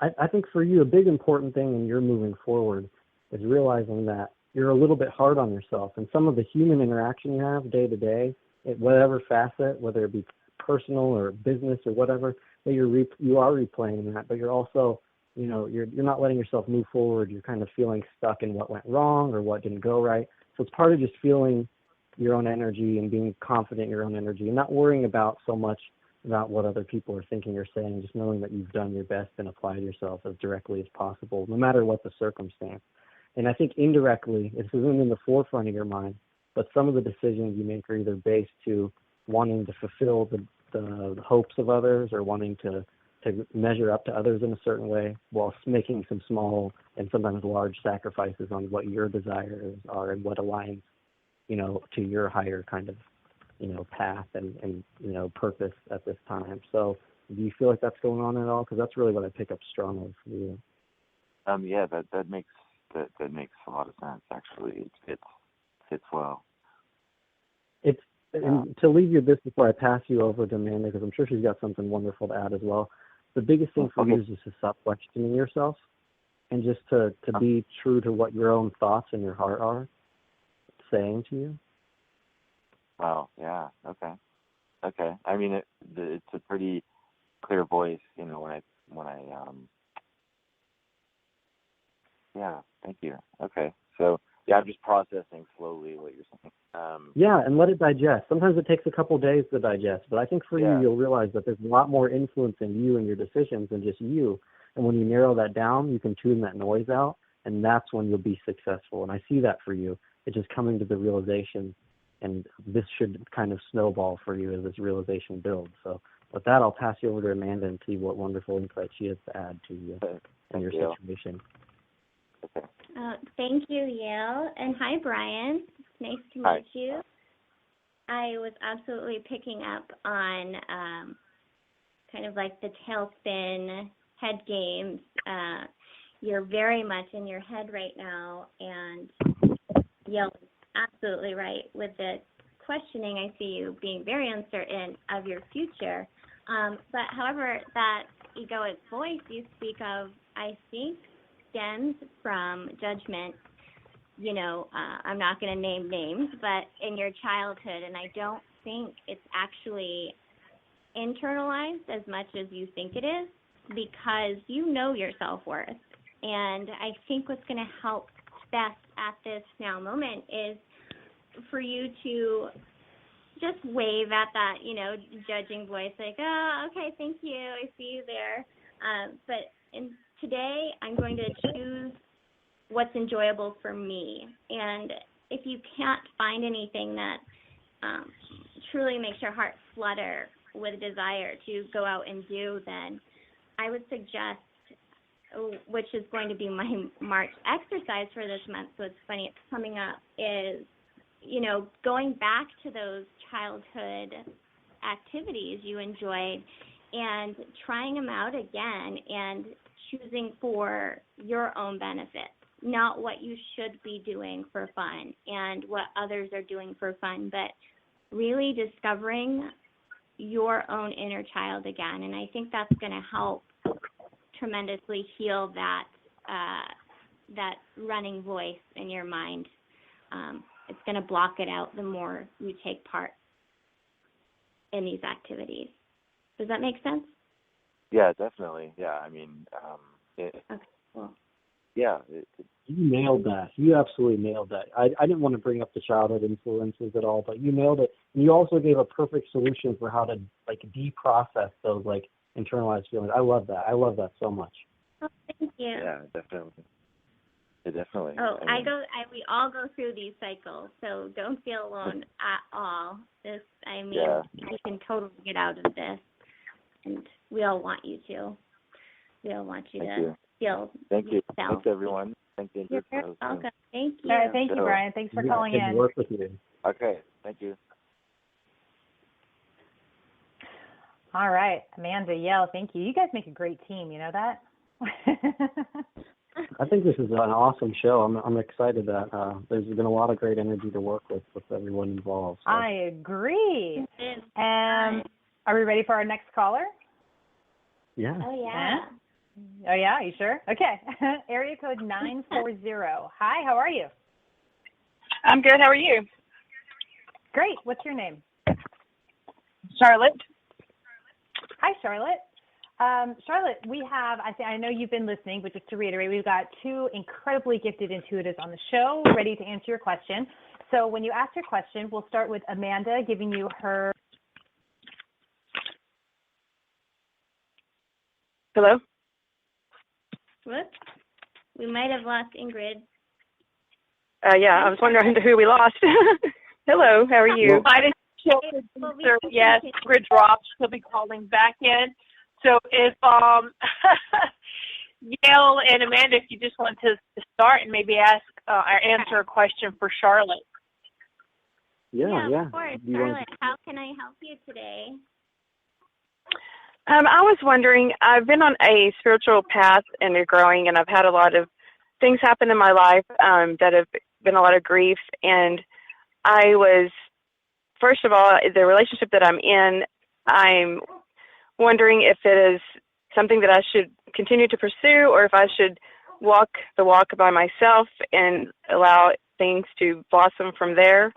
[SPEAKER 3] I think for you, a big important thing when you're moving forward is realizing that you're a little bit hard on yourself, and some of the human interaction you have day to day, at whatever facet, whether it be personal or business or whatever, that you are replaying that, but you're also, you're not letting yourself move forward. You're kind of feeling stuck in what went wrong or what didn't go right. So it's part of just feeling your own energy and being confident in your own energy and not worrying about so much about what other people are thinking or saying, just knowing that you've done your best and applied yourself as directly as possible, no matter what the circumstance. And I think indirectly, this isn't in the forefront of your mind, but some of the decisions you make are either based to wanting to fulfill the hopes of others or wanting to measure up to others in a certain way while making some small and sometimes large sacrifices on what your desires are and what aligns, to your higher kind of, path and purpose at this time. So do you feel like that's going on at all? Because that's really what I pick up strongly for you.
[SPEAKER 6] Yeah, that makes a lot of sense, actually. It fits well. And
[SPEAKER 3] to leave you this before I pass you over to Amanda, because I'm sure she's got something wonderful to add as well. The biggest thing for you is just to stop questioning yourself and just to be true to what your own thoughts and your heart are saying to you.
[SPEAKER 6] Wow. Yeah. Okay. I mean, it's a pretty clear voice, when I yeah. Thank you. Okay. So yeah, I'm just processing slowly what you're saying.
[SPEAKER 3] Yeah, and let it digest. Sometimes it takes a couple days to digest, but I think for you, you'll realize that there's a lot more influence in you and your decisions than just you. And when you narrow that down, you can tune that noise out, and that's when you'll be successful. And I see that for you. It's just coming to the realization, and this should kind of snowball for you as this realization builds. So with that, I'll pass you over to Amanda and see what wonderful insight she has to add to you and your situation.
[SPEAKER 6] Okay.
[SPEAKER 4] Thank you, Yale. And hi, Brian. It's nice to meet you. I was absolutely picking up on kind of like the tailspin head games. You're very much in your head right now, and Yale is absolutely right. With the questioning, I see you being very uncertain of your future. But however, that egoic voice you speak of, I think, stems from judgment. I'm not going to name names, but in your childhood, and I don't think it's actually internalized as much as you think it is, because you know your self-worth. And I think what's going to help best at this now moment is for you to just wave at that, judging voice, like, oh, okay, thank you, I see you there. But today I'm going to choose what's enjoyable for me. And if you can't find anything that truly makes your heart flutter with a desire to go out and do, then I would suggest, which is going to be my March exercise for this month, so it's funny it's coming up, is, going back to those childhood activities you enjoyed and trying them out again and choosing for your own benefit, not what you should be doing for fun and what others are doing for fun, but really discovering your own inner child again. And I think that's going to help tremendously heal that running voice in your mind. It's going to block it out the more you take part in these activities. Does that make sense?
[SPEAKER 6] Yeah, definitely. Yeah, I mean,
[SPEAKER 4] okay, cool.
[SPEAKER 6] Yeah.
[SPEAKER 3] You nailed that. You absolutely nailed that. I didn't want to bring up the childhood influences at all, but you nailed it. And you also gave a perfect solution for how to, deprocess those, internalized feelings. I love that. I love that so much.
[SPEAKER 4] Oh, thank you.
[SPEAKER 6] Yeah, definitely. Yeah, definitely.
[SPEAKER 4] Oh,
[SPEAKER 6] I mean,
[SPEAKER 4] we all go through these cycles, so don't feel alone at all.
[SPEAKER 6] Yeah.
[SPEAKER 4] You can totally get out of this, and we all want you to. We all want you
[SPEAKER 6] Thank
[SPEAKER 4] to
[SPEAKER 6] you.
[SPEAKER 4] feel
[SPEAKER 6] Thank you.
[SPEAKER 4] yourself.
[SPEAKER 6] Thanks, everyone. Thank you,
[SPEAKER 4] You're
[SPEAKER 6] Ingrid,
[SPEAKER 4] very
[SPEAKER 6] for hosting.
[SPEAKER 4] welcome. Thank you.
[SPEAKER 2] All right, thank you,
[SPEAKER 6] So-
[SPEAKER 2] Brian. Thanks for
[SPEAKER 3] Yeah,
[SPEAKER 2] calling
[SPEAKER 3] good to
[SPEAKER 2] in.
[SPEAKER 3] work with you.
[SPEAKER 6] Okay, thank you.
[SPEAKER 2] All right, Amanda, Yale, thank you. You guys make a great team. You know that?
[SPEAKER 3] I think this is an awesome show. I'm excited that there's been a lot of great energy to work with everyone involved. So.
[SPEAKER 2] I agree.
[SPEAKER 4] It is.
[SPEAKER 2] Are we ready for our next caller?
[SPEAKER 3] Yeah.
[SPEAKER 4] Oh, yeah.
[SPEAKER 2] Oh, yeah? You sure? Okay. Area code 940. Hi, how are you?
[SPEAKER 7] I'm good. How are you?
[SPEAKER 2] Great. What's your name?
[SPEAKER 7] Charlotte.
[SPEAKER 2] Hi, Charlotte. Charlotte, we have, I know you've been listening, but just to reiterate, we've got two incredibly gifted intuitives on the show ready to answer your question. So when you ask your question, we'll start with Amanda giving you her.
[SPEAKER 7] Hello?
[SPEAKER 4] Whoops. We might have lost Ingrid.
[SPEAKER 7] Yeah, I was wondering who we lost. Hello, how are you?
[SPEAKER 8] I didn't check the
[SPEAKER 4] Well, we
[SPEAKER 8] answer
[SPEAKER 4] can
[SPEAKER 8] yet.
[SPEAKER 4] continue.
[SPEAKER 8] Grid dropped. She'll be calling back in. So if Yale and Amanda, if you just want to start and maybe ask or answer a question for Charlotte.
[SPEAKER 3] Yeah.
[SPEAKER 4] Of course.
[SPEAKER 3] Do you
[SPEAKER 4] Charlotte,
[SPEAKER 3] want
[SPEAKER 4] how can I help you today?
[SPEAKER 7] I was wondering, I've been on a spiritual path and growing, and I've had a lot of things happen in my life that have been a lot of grief. And I was, first of all, the relationship that I'm in, I'm wondering if it is something that I should continue to pursue, or if I should walk the walk by myself and allow things to blossom from there.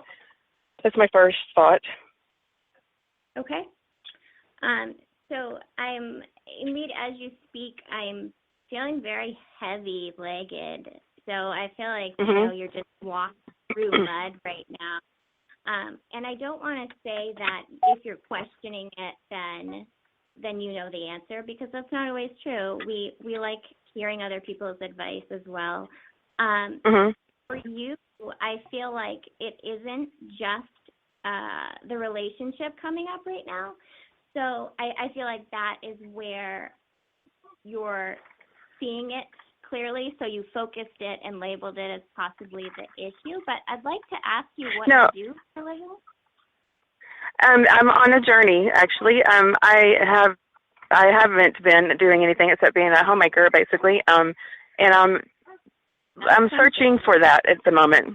[SPEAKER 7] That's my first thought.
[SPEAKER 4] Okay. So Ingrid, as you speak, I'm feeling very heavy-legged. So I feel like, you're just walking through mud right now. And I don't want to say that if you're questioning it, then you know the answer, because that's not always true. We like hearing other people's advice as well. For you, I feel like it isn't just the relationship coming up right now. So I feel like that is where you're seeing it clearly. So you focused it and labeled it as possibly the issue. But I'd like to ask you what you do for a living.
[SPEAKER 7] I'm on a journey, actually. I haven't been doing anything except being a homemaker, basically. And I'm searching for that at the moment.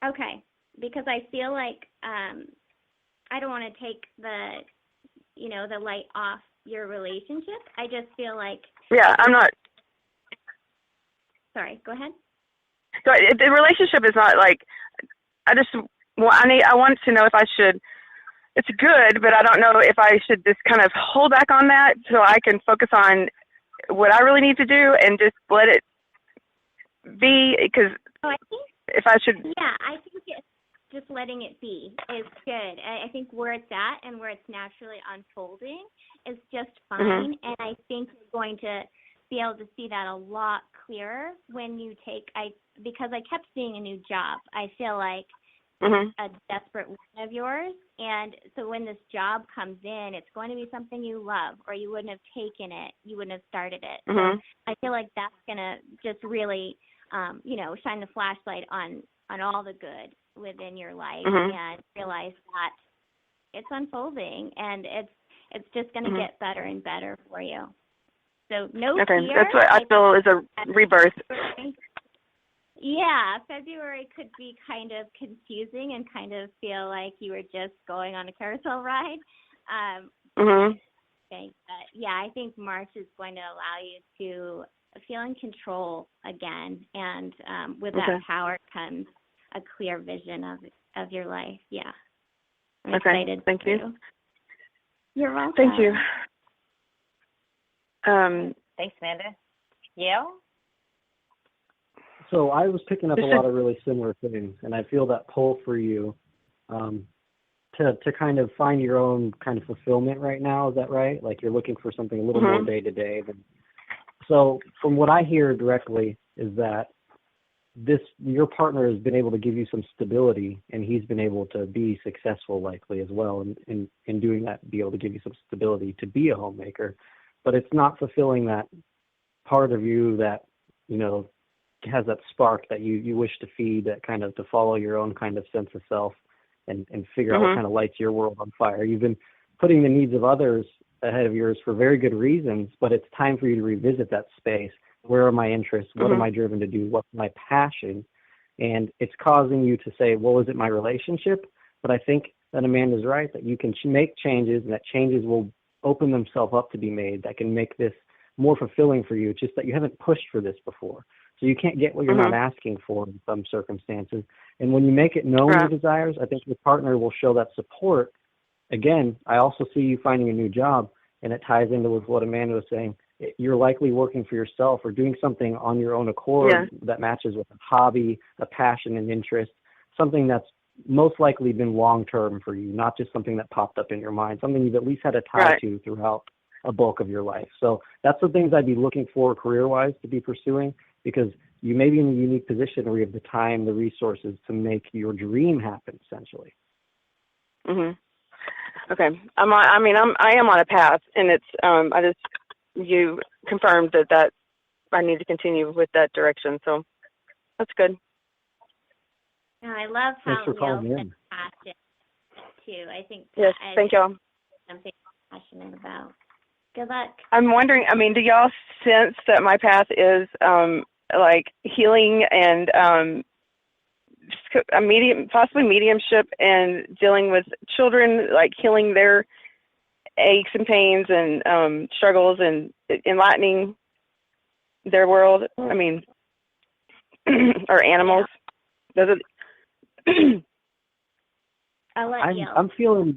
[SPEAKER 4] Okay, because I feel like I don't want to take the light off your relationship. I just feel like
[SPEAKER 7] I'm not.
[SPEAKER 4] Sorry, go ahead.
[SPEAKER 7] So the relationship is not like I want to know if I should. It's good, but I don't know if I should just kind of hold back on that so I can focus on what I really need to do and just let it be. Because if I should,
[SPEAKER 4] I think it's just letting it be is good. I think where it's at and where it's naturally unfolding is just fine. And I think you're going to be able to see that a lot clearer when you because I kept seeing a new job. I feel like a desperate one of yours. And so when this job comes in, it's going to be something you love, or you wouldn't have taken it. You wouldn't have started it. So I feel like that's going to just really, shine the flashlight on all the good within your life and realize that it's unfolding and it's just going to get better and better for you. So no fear.
[SPEAKER 7] That's what I feel is a rebirth.
[SPEAKER 4] Yeah, February could be kind of confusing and kind of feel like you were just going on a carousel ride. I think March is going to allow you to feel in control again, and with that power comes a clear vision of your life. Yeah, I'm excited.
[SPEAKER 7] Thank you.
[SPEAKER 4] You're welcome.
[SPEAKER 7] Thank you.
[SPEAKER 2] Thanks, Amanda. Yale?
[SPEAKER 3] So I was picking up a lot of really similar things, and I feel that pull for you to kind of find your own kind of fulfillment right now. Is that right? Like you're looking for something a little more day to day. So from what I hear directly is that your partner has been able to give you some stability, and he's been able to be successful likely as well in doing that, be able to give you some stability to be a homemaker, but it's not fulfilling that part of you that, has that spark that you wish to feed, that kind of to follow your own kind of sense of self and figure out what kind of lights your world on fire. You've been putting the needs of others ahead of yours for very good reasons, but it's time for you to revisit that space. Where are my interests? What am I driven to do? What's my passion? And it's causing you to say, well, is it my relationship? But I think that Amanda's right, that you can make changes, and that changes will open themselves up to be made that can make this more fulfilling for you. It's just that you haven't pushed for this before. So you can't get what you're not asking for in some circumstances. And when you make it known your desires, I think your partner will show that support. Again, I also see you finding a new job, and it ties into with what Amanda was saying. You're likely working for yourself or doing something on your own accord that matches with a hobby, a passion, and interest, something that's most likely been long-term for you, not just something that popped up in your mind, something you've at least had a tie to throughout a bulk of your life. So that's the things I'd be looking for career-wise to be pursuing, because you may be in a unique position where you have the time, the resources to make your dream happen, essentially.
[SPEAKER 7] Okay. I am on a path, and it's, you confirmed that I need to continue with that direction, so that's good.
[SPEAKER 4] No, I love how Yale said passion too. I think
[SPEAKER 7] thank y'all.
[SPEAKER 4] Something I'm passionate about. Good luck.
[SPEAKER 7] I'm wondering, do y'all sense that my path is like healing and possibly mediumship and dealing with children, like healing their aches and pains and struggles and enlightening their world? Or animals. Does it?
[SPEAKER 3] I'm feeling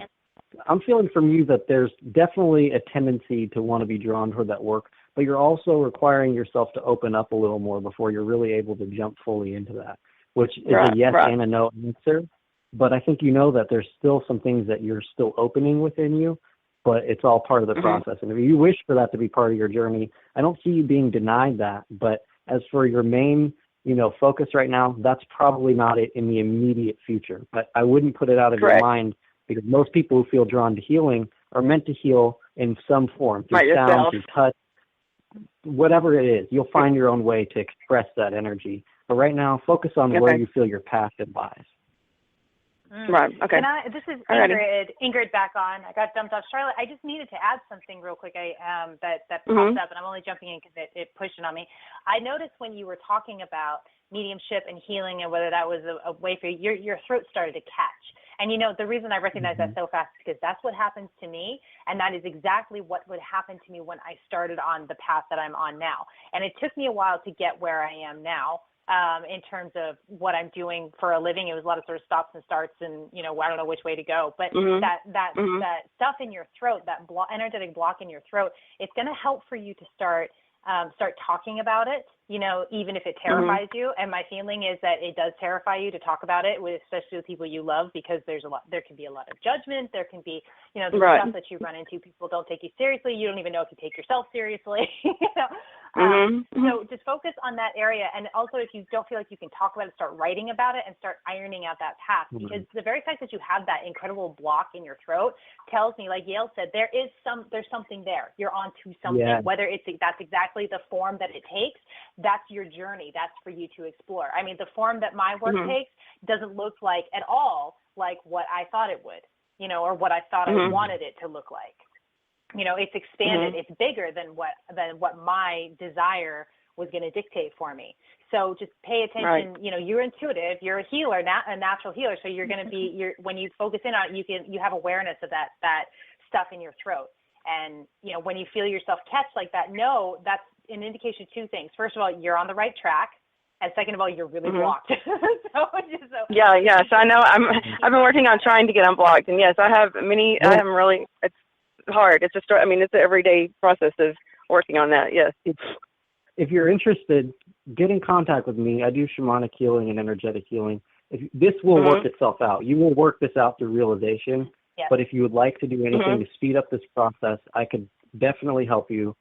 [SPEAKER 3] from you that there's definitely a tendency to want to be drawn toward that work, but you're also requiring yourself to open up a little more before you're really able to jump fully into that, which is a yes and a no answer. But I think that there's still some things that you're still opening within you, but it's all part of the process. And if you wish for that to be part of your journey, I don't see you being denied that. But as for your main, focus right now, that's probably not it in the immediate future. But I wouldn't put it out of your mind, because most people who feel drawn to healing are meant to heal in some form, through sound, through touch, whatever it is. You'll find your own way to express that energy. But right now, focus on where you feel your passion lies.
[SPEAKER 7] Right. Okay.
[SPEAKER 2] This is Ingrid back on. I got dumped off. Charlotte, I just needed to add something real quick. That popped up, and I'm only jumping in because it pushed it on me. I noticed when you were talking about mediumship and healing, and whether that was a way for you, your throat started to catch. And the reason I recognize that so fast is because that's what happens to me, and that is exactly what would happen to me when I started on the path that I'm on now. And it took me a while to get where I am now. In terms of what I'm doing for a living, it was a lot of sort of stops and starts, and I don't know which way to go. But that stuff in your throat, that energetic block in your throat, it's going to help for you to start talking about it. Even if it terrifies you. And my feeling is that it does terrify you to talk about it, especially with people you love, because there can be a lot of judgment. There can be, the stuff that you run into. People don't take you seriously. You don't even know if you take yourself seriously. So just focus on that area. And also, if you don't feel like you can talk about it, start writing about it and start ironing out that path. Because the very fact that you have that incredible block in your throat tells me, like Yale said, there's something there. You're onto something. Yeah. Whether that's exactly the form that it takes, that's your journey. That's for you to explore. The form that my work takes doesn't look like at all like what I thought it would, or what I thought I wanted it to look like. It's expanded. It's bigger than what my desire was going to dictate for me. So just pay attention. You're intuitive. You're a healer, a natural healer. So you're going to be. When you focus in on it, you have awareness of that stuff in your throat. And when you feel yourself catch like that, that's an indication of two things. First of all, you're on the right track, and second of all, you're really blocked.
[SPEAKER 7] Yeah. So I know I've been working on trying to get unblocked, and yes, I have many. I am really. It's hard. It's it's an everyday process of working on that. Yes.
[SPEAKER 3] If you're interested, get in contact with me. I do shamanic healing and energetic healing. This will work itself out. You will work this out through realization. Yes. But if you would like to do anything to speed up this process, I could definitely help you.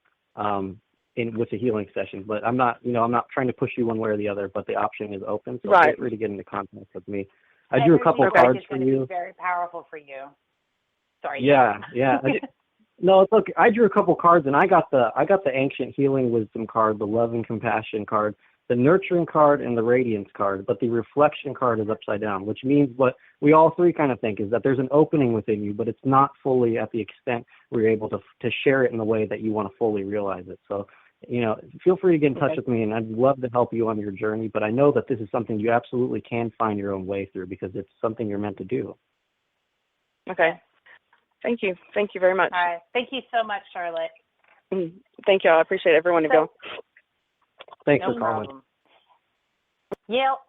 [SPEAKER 3] with the healing session. But I'm not trying to push you one way or the other, but the option is open. So
[SPEAKER 7] Right.
[SPEAKER 3] feel free to get into contact with me. I drew a couple
[SPEAKER 2] cards
[SPEAKER 3] cards
[SPEAKER 2] is
[SPEAKER 3] for
[SPEAKER 2] going to
[SPEAKER 3] you.
[SPEAKER 2] be very powerful for you. Sorry.
[SPEAKER 3] Yeah. No, it's okay. I drew a couple cards, and I got the Ancient Healing Wisdom card, the Love and Compassion card, the Nurturing card, and the Radiance card. But the Reflection card is upside down, which means what we all three kind of think is that there's an opening within you, but it's not fully at the extent where you're able to share it in the way that you want to fully realize it. So, feel free to get in touch with me, and I'd love to help you on your journey. But I know that this is something you absolutely can find your own way through because it's something you're meant to do.
[SPEAKER 7] Okay. Thank you. Thank you very much.
[SPEAKER 2] All right. Thank you so much, Charlotte.
[SPEAKER 7] Thank you. I appreciate everyone to go.
[SPEAKER 3] Thanks
[SPEAKER 2] No
[SPEAKER 3] for calling.
[SPEAKER 2] problem. Yale,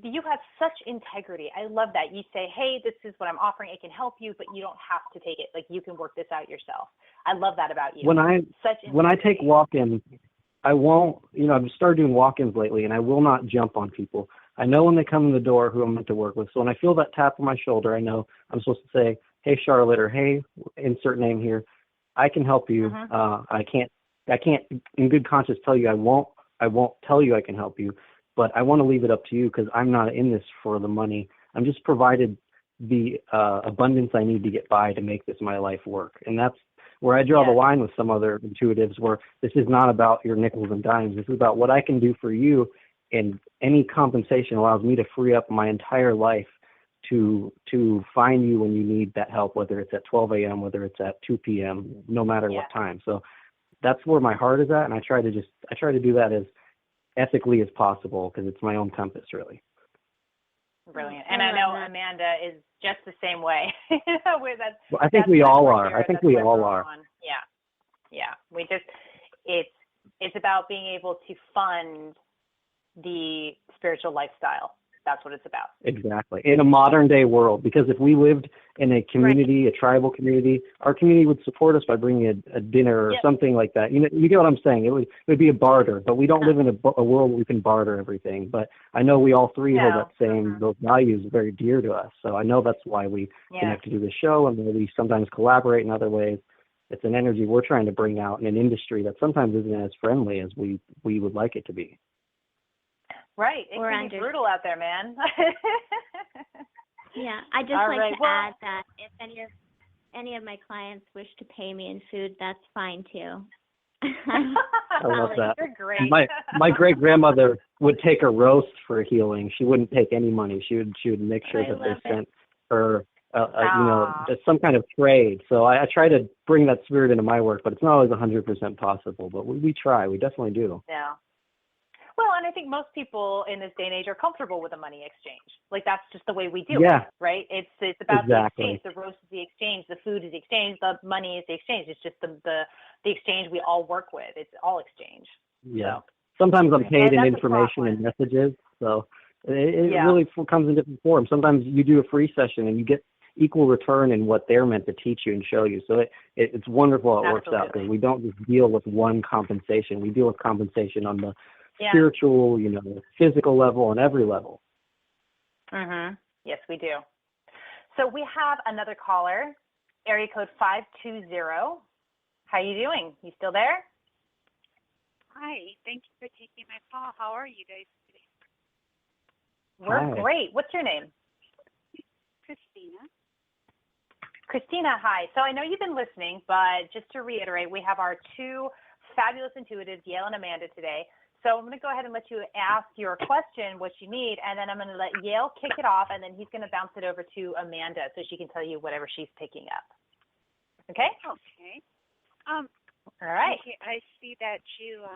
[SPEAKER 2] you have such integrity. I love that. You say, hey, this is what I'm offering. It can help you, but you don't have to take it. Like, you can work this out yourself. I love that about you.
[SPEAKER 3] When I take walk-ins, I won't, I've started doing walk-ins lately, and I will not jump on people. I know when they come in the door who I'm meant to work with. So when I feel that tap on my shoulder, I know I'm supposed to say, hey, Charlotte, or hey, insert name here. I can help you. I can't in good conscience tell you I won't tell you I can help you, but I want to leave it up to you because I'm not in this for the money. I'm just provided the abundance I need to get by to make this my life work. And that's where I draw the line with some other intuitives, where this is not about your nickels and dimes. This is about what I can do for you, and any compensation allows me to free up my entire life to find you when you need that help, whether it's at 12 a.m., whether it's at 2 p.m., no matter what time. So that's where my heart is at, and I try to do that as ethically as possible because it's my own compass, really.
[SPEAKER 2] Brilliant. And I know Amanda is just the same way.
[SPEAKER 3] I think we all are.
[SPEAKER 2] Yeah. We just, it's about being able to fund the spiritual lifestyle. That's what it's about.
[SPEAKER 3] Exactly. In a modern day world, because if we lived in a community, a tribal community, our community would support us by bringing a dinner or something like that. You get what I'm saying? It would be a barter, but we don't live in a world where we can barter everything. But I know we all three hold that same, those values very dear to us. So I know that's why we connect to do the show, and we sometimes collaborate in other ways. It's an energy we're trying to bring out in an industry that sometimes isn't as friendly as we would like it to be.
[SPEAKER 2] Right. It can be brutal out there, man.
[SPEAKER 4] Yeah. I just like to add that if any of my clients wish to pay me in food, that's fine too.
[SPEAKER 3] I love that.
[SPEAKER 2] You're great.
[SPEAKER 3] My great grandmother would take a roast for healing. She wouldn't take any money. She would make sure that they sent her some kind of trade. So I try to bring that spirit into my work, but it's not always 100% possible. But we try. We definitely do.
[SPEAKER 2] Yeah. Well, and I think most people in this day and age are comfortable with a money exchange. Like, that's just the way we do it, right? It's about the exchange. The roast is the exchange. The food is the exchange. The money is the exchange. It's just the exchange we all work with. It's all exchange.
[SPEAKER 3] Yeah. So. Sometimes I'm paid in information and messages. So it really comes in different forms. Sometimes you do a free session and you get equal return in what they're meant to teach you and show you. So it's wonderful how it works out, because we don't just deal with one compensation. We deal with compensation on the spiritual, physical level, on every level.
[SPEAKER 2] Yes, we do. So we have another caller, area code 520. How you doing? You still there?
[SPEAKER 9] Hi. Thank you for taking my call. How are you guys today?
[SPEAKER 2] We're great. What's your name?
[SPEAKER 9] Christina.
[SPEAKER 2] Christina, hi. So I know you've been listening, but just to reiterate, we have our two fabulous intuitives, Yale and Amanda, today. So I'm going to go ahead and let you ask your question, what you need, and then I'm going to let Yale kick it off, and then he's going to bounce it over to Amanda so she can tell you whatever she's picking up. Okay?
[SPEAKER 9] Okay.
[SPEAKER 2] All right.
[SPEAKER 9] Okay, I see that you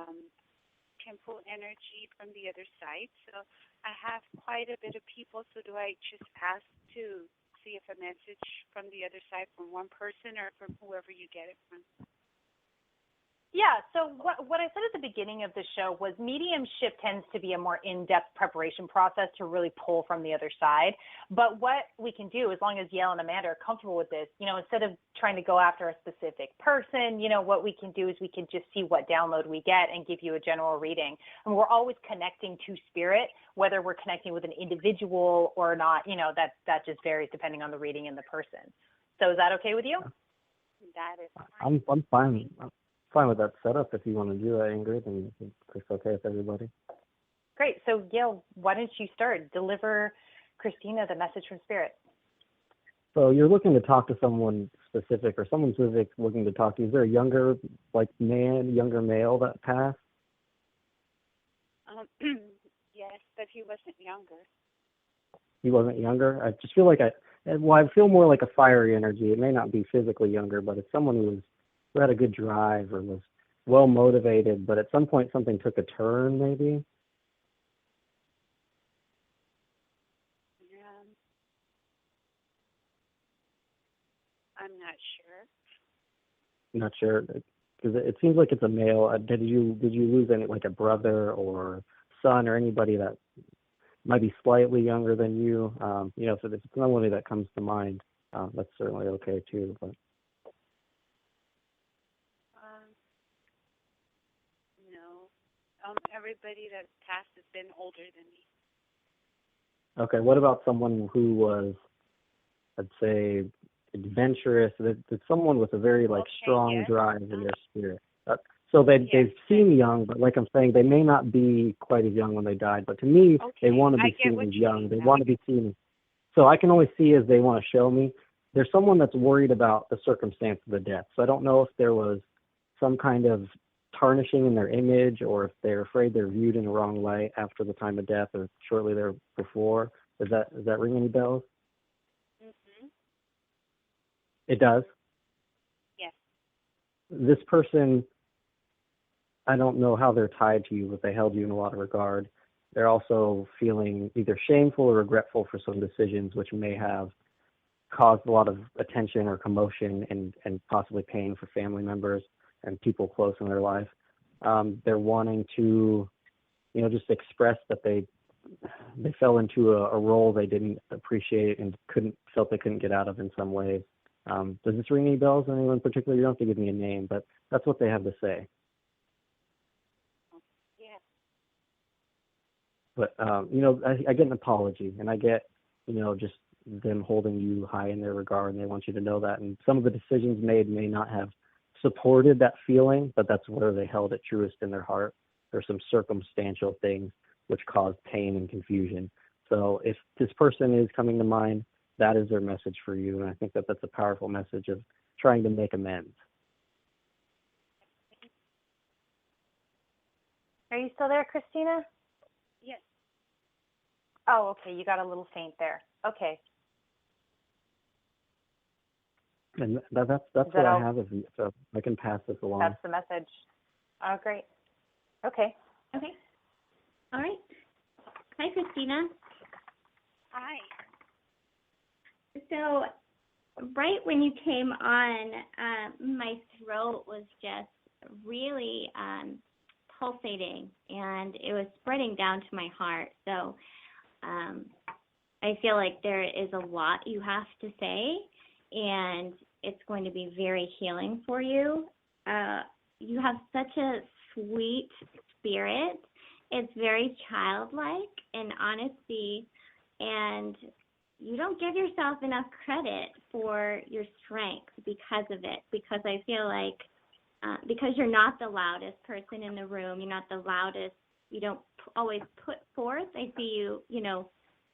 [SPEAKER 9] can pull energy from the other side. So I have quite a bit of people. So do I just ask to see if a message from the other side from one person or from whoever you get it from?
[SPEAKER 2] Yeah, so what I said at the beginning of the show was mediumship tends to be a more in-depth preparation process to really pull from the other side. But what we can do, as long as Yale and Amanda are comfortable with this, instead of trying to go after a specific person, what we can do is we can just see what download we get and give you a general reading. And we're always connecting to spirit, whether we're connecting with an individual or not, that just varies depending on the reading and the person. So is that okay with you?
[SPEAKER 9] That is fine.
[SPEAKER 3] I'm fine. fine with that setup if you want to do that, Ingrid, and if it's okay with everybody.
[SPEAKER 2] Great. So, Gail, why don't you start? Deliver Christina the message from Spirit.
[SPEAKER 3] So you're looking to talk to someone specific, or someone specific looking to talk to you. Is there a younger male that passed?
[SPEAKER 9] Yes, but he wasn't younger.
[SPEAKER 3] He wasn't younger? I just feel like I feel more like a fiery energy. It may not be physically younger, but it's someone who had a good drive or was well motivated, but at some point something took a turn maybe.
[SPEAKER 9] I'm not sure.
[SPEAKER 3] Not sure, because it seems like it's a male. Did you lose any, like a brother or son or anybody that might be slightly younger than you? If it's nobody that comes to mind, that's certainly okay too. But
[SPEAKER 9] No. Everybody that passed has been older than me.
[SPEAKER 3] okay, what about someone who was, I'd say, adventurous? That someone with a very strong drive in their spirit. So they seem young, but like I'm saying, they may not be quite as young when they died. But to me, they want to be seen as young. They want to be seen. So I can only see as they want to show me. There's someone that's worried about the circumstance of the death. So I don't know if there was some kind of tarnishing in their image, or if they're afraid they're viewed in the wrong light after the time of death or shortly there before. Does that ring any bells?
[SPEAKER 9] Mm-hmm.
[SPEAKER 3] It does?
[SPEAKER 9] Yes.
[SPEAKER 3] This person, I don't know how they're tied to you, but they held you in a lot of regard. They're also feeling either shameful or regretful for some decisions which may have caused a lot of attention or commotion and possibly pain for family members and people close in their life. They're wanting to, just express that they fell into a role they didn't appreciate and felt they couldn't get out of in some ways. Does this ring any bells? Anyone in particular? You don't have to give me a name, but that's what they have to say.
[SPEAKER 9] Yeah.
[SPEAKER 3] But, I get an apology, and I get, just them holding you high in their regard, and they want you to know that. And some of the decisions made may not have supported that feeling, but that's where they held it truest in their heart. There's some circumstantial things which caused pain and confusion. So if this person is coming to mind, that is their message for you. And I think that that's a powerful message of trying to make amends.
[SPEAKER 2] Are you still there, Christina?
[SPEAKER 9] Yes.
[SPEAKER 2] Oh, okay. You got a little faint there. Okay.
[SPEAKER 3] And that's what I have of you, so I can pass this along.
[SPEAKER 2] That's the message. Oh, great. Okay.
[SPEAKER 4] Okay. All right. Hi, Christina.
[SPEAKER 9] Hi.
[SPEAKER 4] So, right when you came on, my throat was just really pulsating, and it was spreading down to my heart. So, I feel like there is a lot you have to say, and it's going to be very healing for you. You have such a sweet spirit. It's very childlike and honesty, and you don't give yourself enough credit for your strength because of it, because I feel like because you're not the loudest person in the room, you're not the loudest, you don't always put forth. I see you,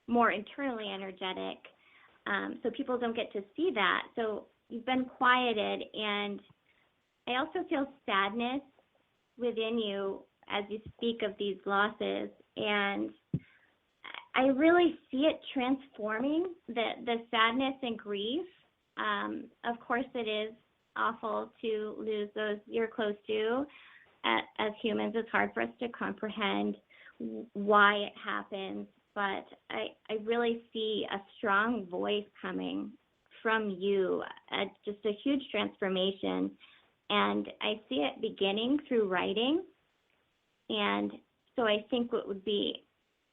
[SPEAKER 4] more internally energetic, so people don't get to see that. So you've been quieted, and I also feel sadness within you as you speak of these losses, and I really see it transforming, the sadness and grief. Of course, it is awful to lose those you're close to. As humans, it's hard for us to comprehend why it happens, but I really see a strong voice coming from you, just a huge transformation, and I see it beginning through writing. And so I think what would be,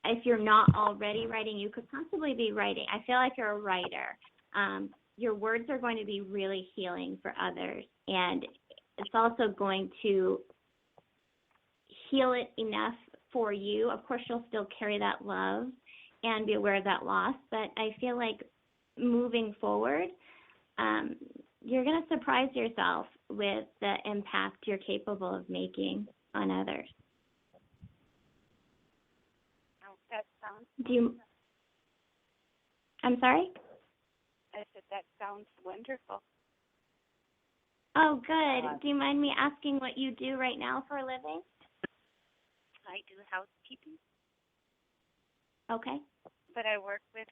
[SPEAKER 4] if you're not already writing, you could possibly be writing. I feel like you're a writer. Your words are going to be really healing for others, and it's also going to heal it enough for you. Of course, you'll still carry that love and be aware of that loss, but I feel like moving forward, you're going to surprise yourself with the impact you're capable of making on others.
[SPEAKER 9] Oh, that sounds.
[SPEAKER 4] I'm sorry?
[SPEAKER 9] I said that sounds wonderful.
[SPEAKER 4] Oh, good. Do you mind me asking what you do right now for a living?
[SPEAKER 9] I do housekeeping.
[SPEAKER 4] Okay.
[SPEAKER 9] But I work with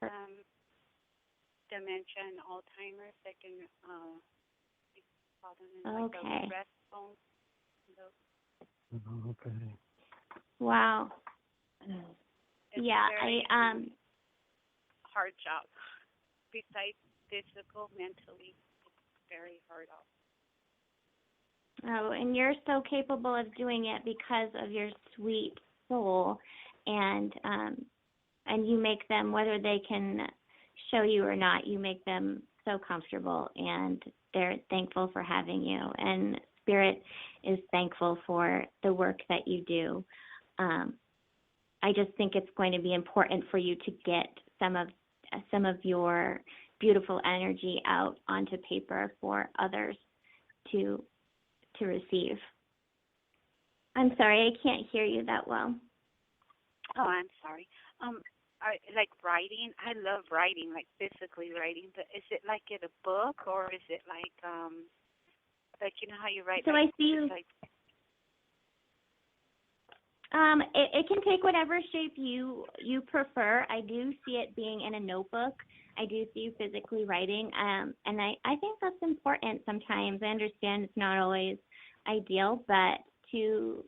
[SPEAKER 9] dementia and Alzheimer's. I can call them in like a rest home.
[SPEAKER 3] Okay.
[SPEAKER 4] Wow.
[SPEAKER 9] It's
[SPEAKER 4] yeah,
[SPEAKER 9] hard job. Besides physical, mentally, it's very hard job.
[SPEAKER 4] Oh, and you're so capable of doing it because of your sweet soul, and you make them, whether they can show you or not, you make them so comfortable, and they're thankful for having you, and Spirit is thankful for the work that you do. I just think it's going to be important for you to get some of your beautiful energy out onto paper for others to receive. I'm sorry, I can't hear you that well.
[SPEAKER 9] Oh, I'm sorry. I like writing. I love writing, like physically writing. But is it like in a book, or is it like you know how you write?
[SPEAKER 4] So
[SPEAKER 9] like,
[SPEAKER 4] I see you.
[SPEAKER 9] Like,
[SPEAKER 4] it can take whatever shape you prefer. I do see it being in a notebook. I do see you physically writing, and I think that's important sometimes. I understand it's not always ideal, but to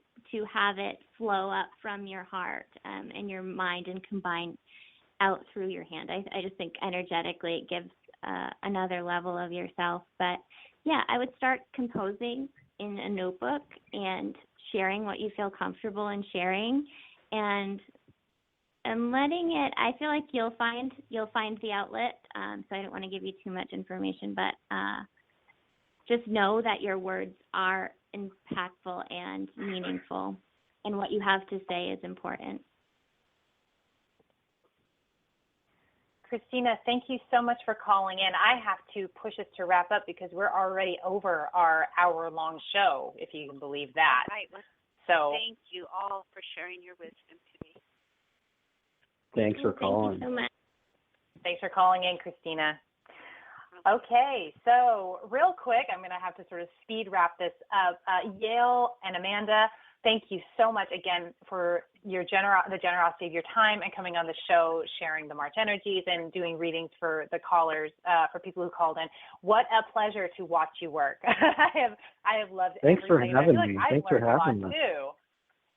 [SPEAKER 4] have it flow up from your heart and your mind and combine out through your hand. I just think energetically it gives another level of yourself. But, yeah, I would start composing in a notebook and sharing what you feel comfortable in sharing, and letting it. I feel like you'll find the outlet. So I don't want to give you too much information, but just know that your words are impactful and meaningful, and what you have to say is important.
[SPEAKER 2] Christina, thank you so much for calling in. I have to push us to wrap up because we're already over our hour-long show, if you can believe that.
[SPEAKER 9] right. Well,
[SPEAKER 2] so
[SPEAKER 9] thank you all for sharing your wisdom today.
[SPEAKER 3] Thanks for calling.
[SPEAKER 4] Thank you so much.
[SPEAKER 2] Thanks for calling in, Christina. Okay, so real quick, I'm going to have to sort of speed wrap this up. Yale and Amanda, thank you so much again for your the generosity of your time and coming on the show, sharing the March energies and doing readings for the callers, for people who called in. What a pleasure to watch you work. I have loved
[SPEAKER 3] Thanks for
[SPEAKER 2] everything.
[SPEAKER 3] having
[SPEAKER 2] I feel
[SPEAKER 3] me.
[SPEAKER 2] like
[SPEAKER 3] Thanks
[SPEAKER 2] I've
[SPEAKER 3] for
[SPEAKER 2] learned
[SPEAKER 3] having
[SPEAKER 2] a lot
[SPEAKER 3] me.
[SPEAKER 2] too.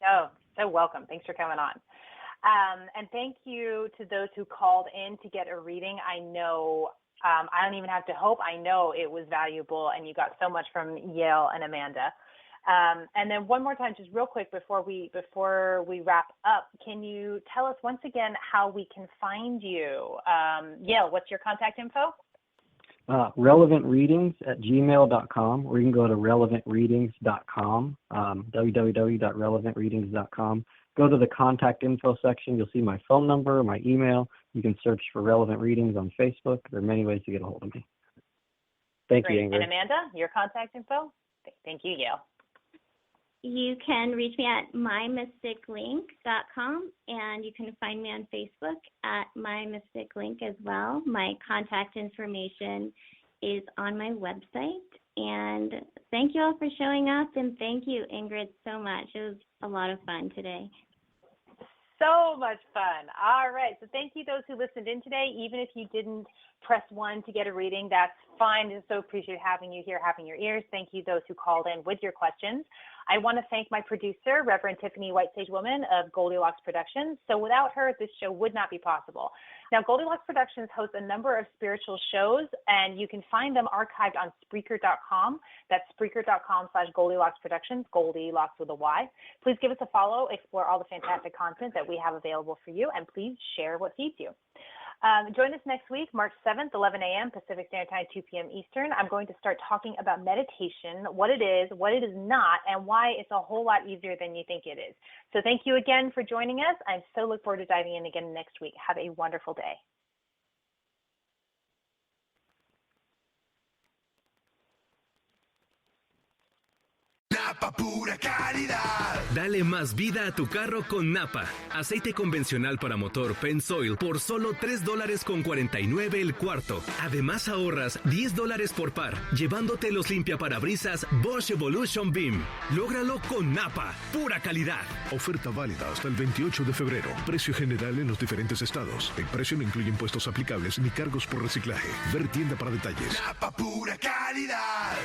[SPEAKER 2] Oh, so welcome. Thanks for coming on. And thank you to those who called in to get a reading. I know, I don't even have to hope. I know it was valuable, and you got so much from Yale and Amanda. And then one more time, just real quick before we wrap up, can you tell us once again how we can find you? Yale, what's your contact info?
[SPEAKER 3] relevantreadings@gmail.com, or you can go to relevantreadings.com, www.relevantreadings.com. Go to the contact info section. You'll see my phone number, my email. You can search for Relevant Readings on Facebook. There are many ways to get a hold of me. Thank you, Ingrid.
[SPEAKER 2] And Amanda, your contact info? Thank you, Yale.
[SPEAKER 4] You can reach me at mymysticlink.com, and you can find me on Facebook at mymysticlink as well. My contact information is on my website. And thank you all for showing up, and thank you, Ingrid, so much. It was a lot of fun today.
[SPEAKER 2] So much fun. All right. So thank you those who listened in today. Even if you didn't press 1 to get a reading, that's fine. And so appreciate having you here, having your ears. Thank you those who called in with your questions. I want to thank my producer, Reverend Tiffany White Sage Woman of Goldilocks Productions. So without her, this show would not be possible. Now, Goldilocks Productions hosts a number of spiritual shows, and you can find them archived on Spreaker.com. That's Spreaker.com/Goldilocks Productions, Goldilocks with a Y. Please give us a follow, explore all the fantastic content that we have available for you, and please share what feeds you. Join us next week, March 7th, 11 a.m. Pacific Standard Time, 2 p.m. Eastern. I'm going to start talking about meditation, what it is not, and why it's a whole lot easier than you think it is. So thank you again for joining us. I so look forward to diving in again next week. Have a wonderful day.
[SPEAKER 10] Napa, pura calidad.
[SPEAKER 11] Dale más vida a tu carro con Napa. Aceite convencional para motor Pennzoil por solo $3.49 el cuarto. Además ahorras $10 por par, llevándote los limpiaparabrisas Bosch Evolution Beam. Lógralo con Napa, pura calidad.
[SPEAKER 12] Oferta válida hasta el 28 de febrero. Precio general en los diferentes estados. El precio no incluye impuestos aplicables ni cargos por reciclaje. Ver tienda para detalles.
[SPEAKER 10] Napa, pura calidad.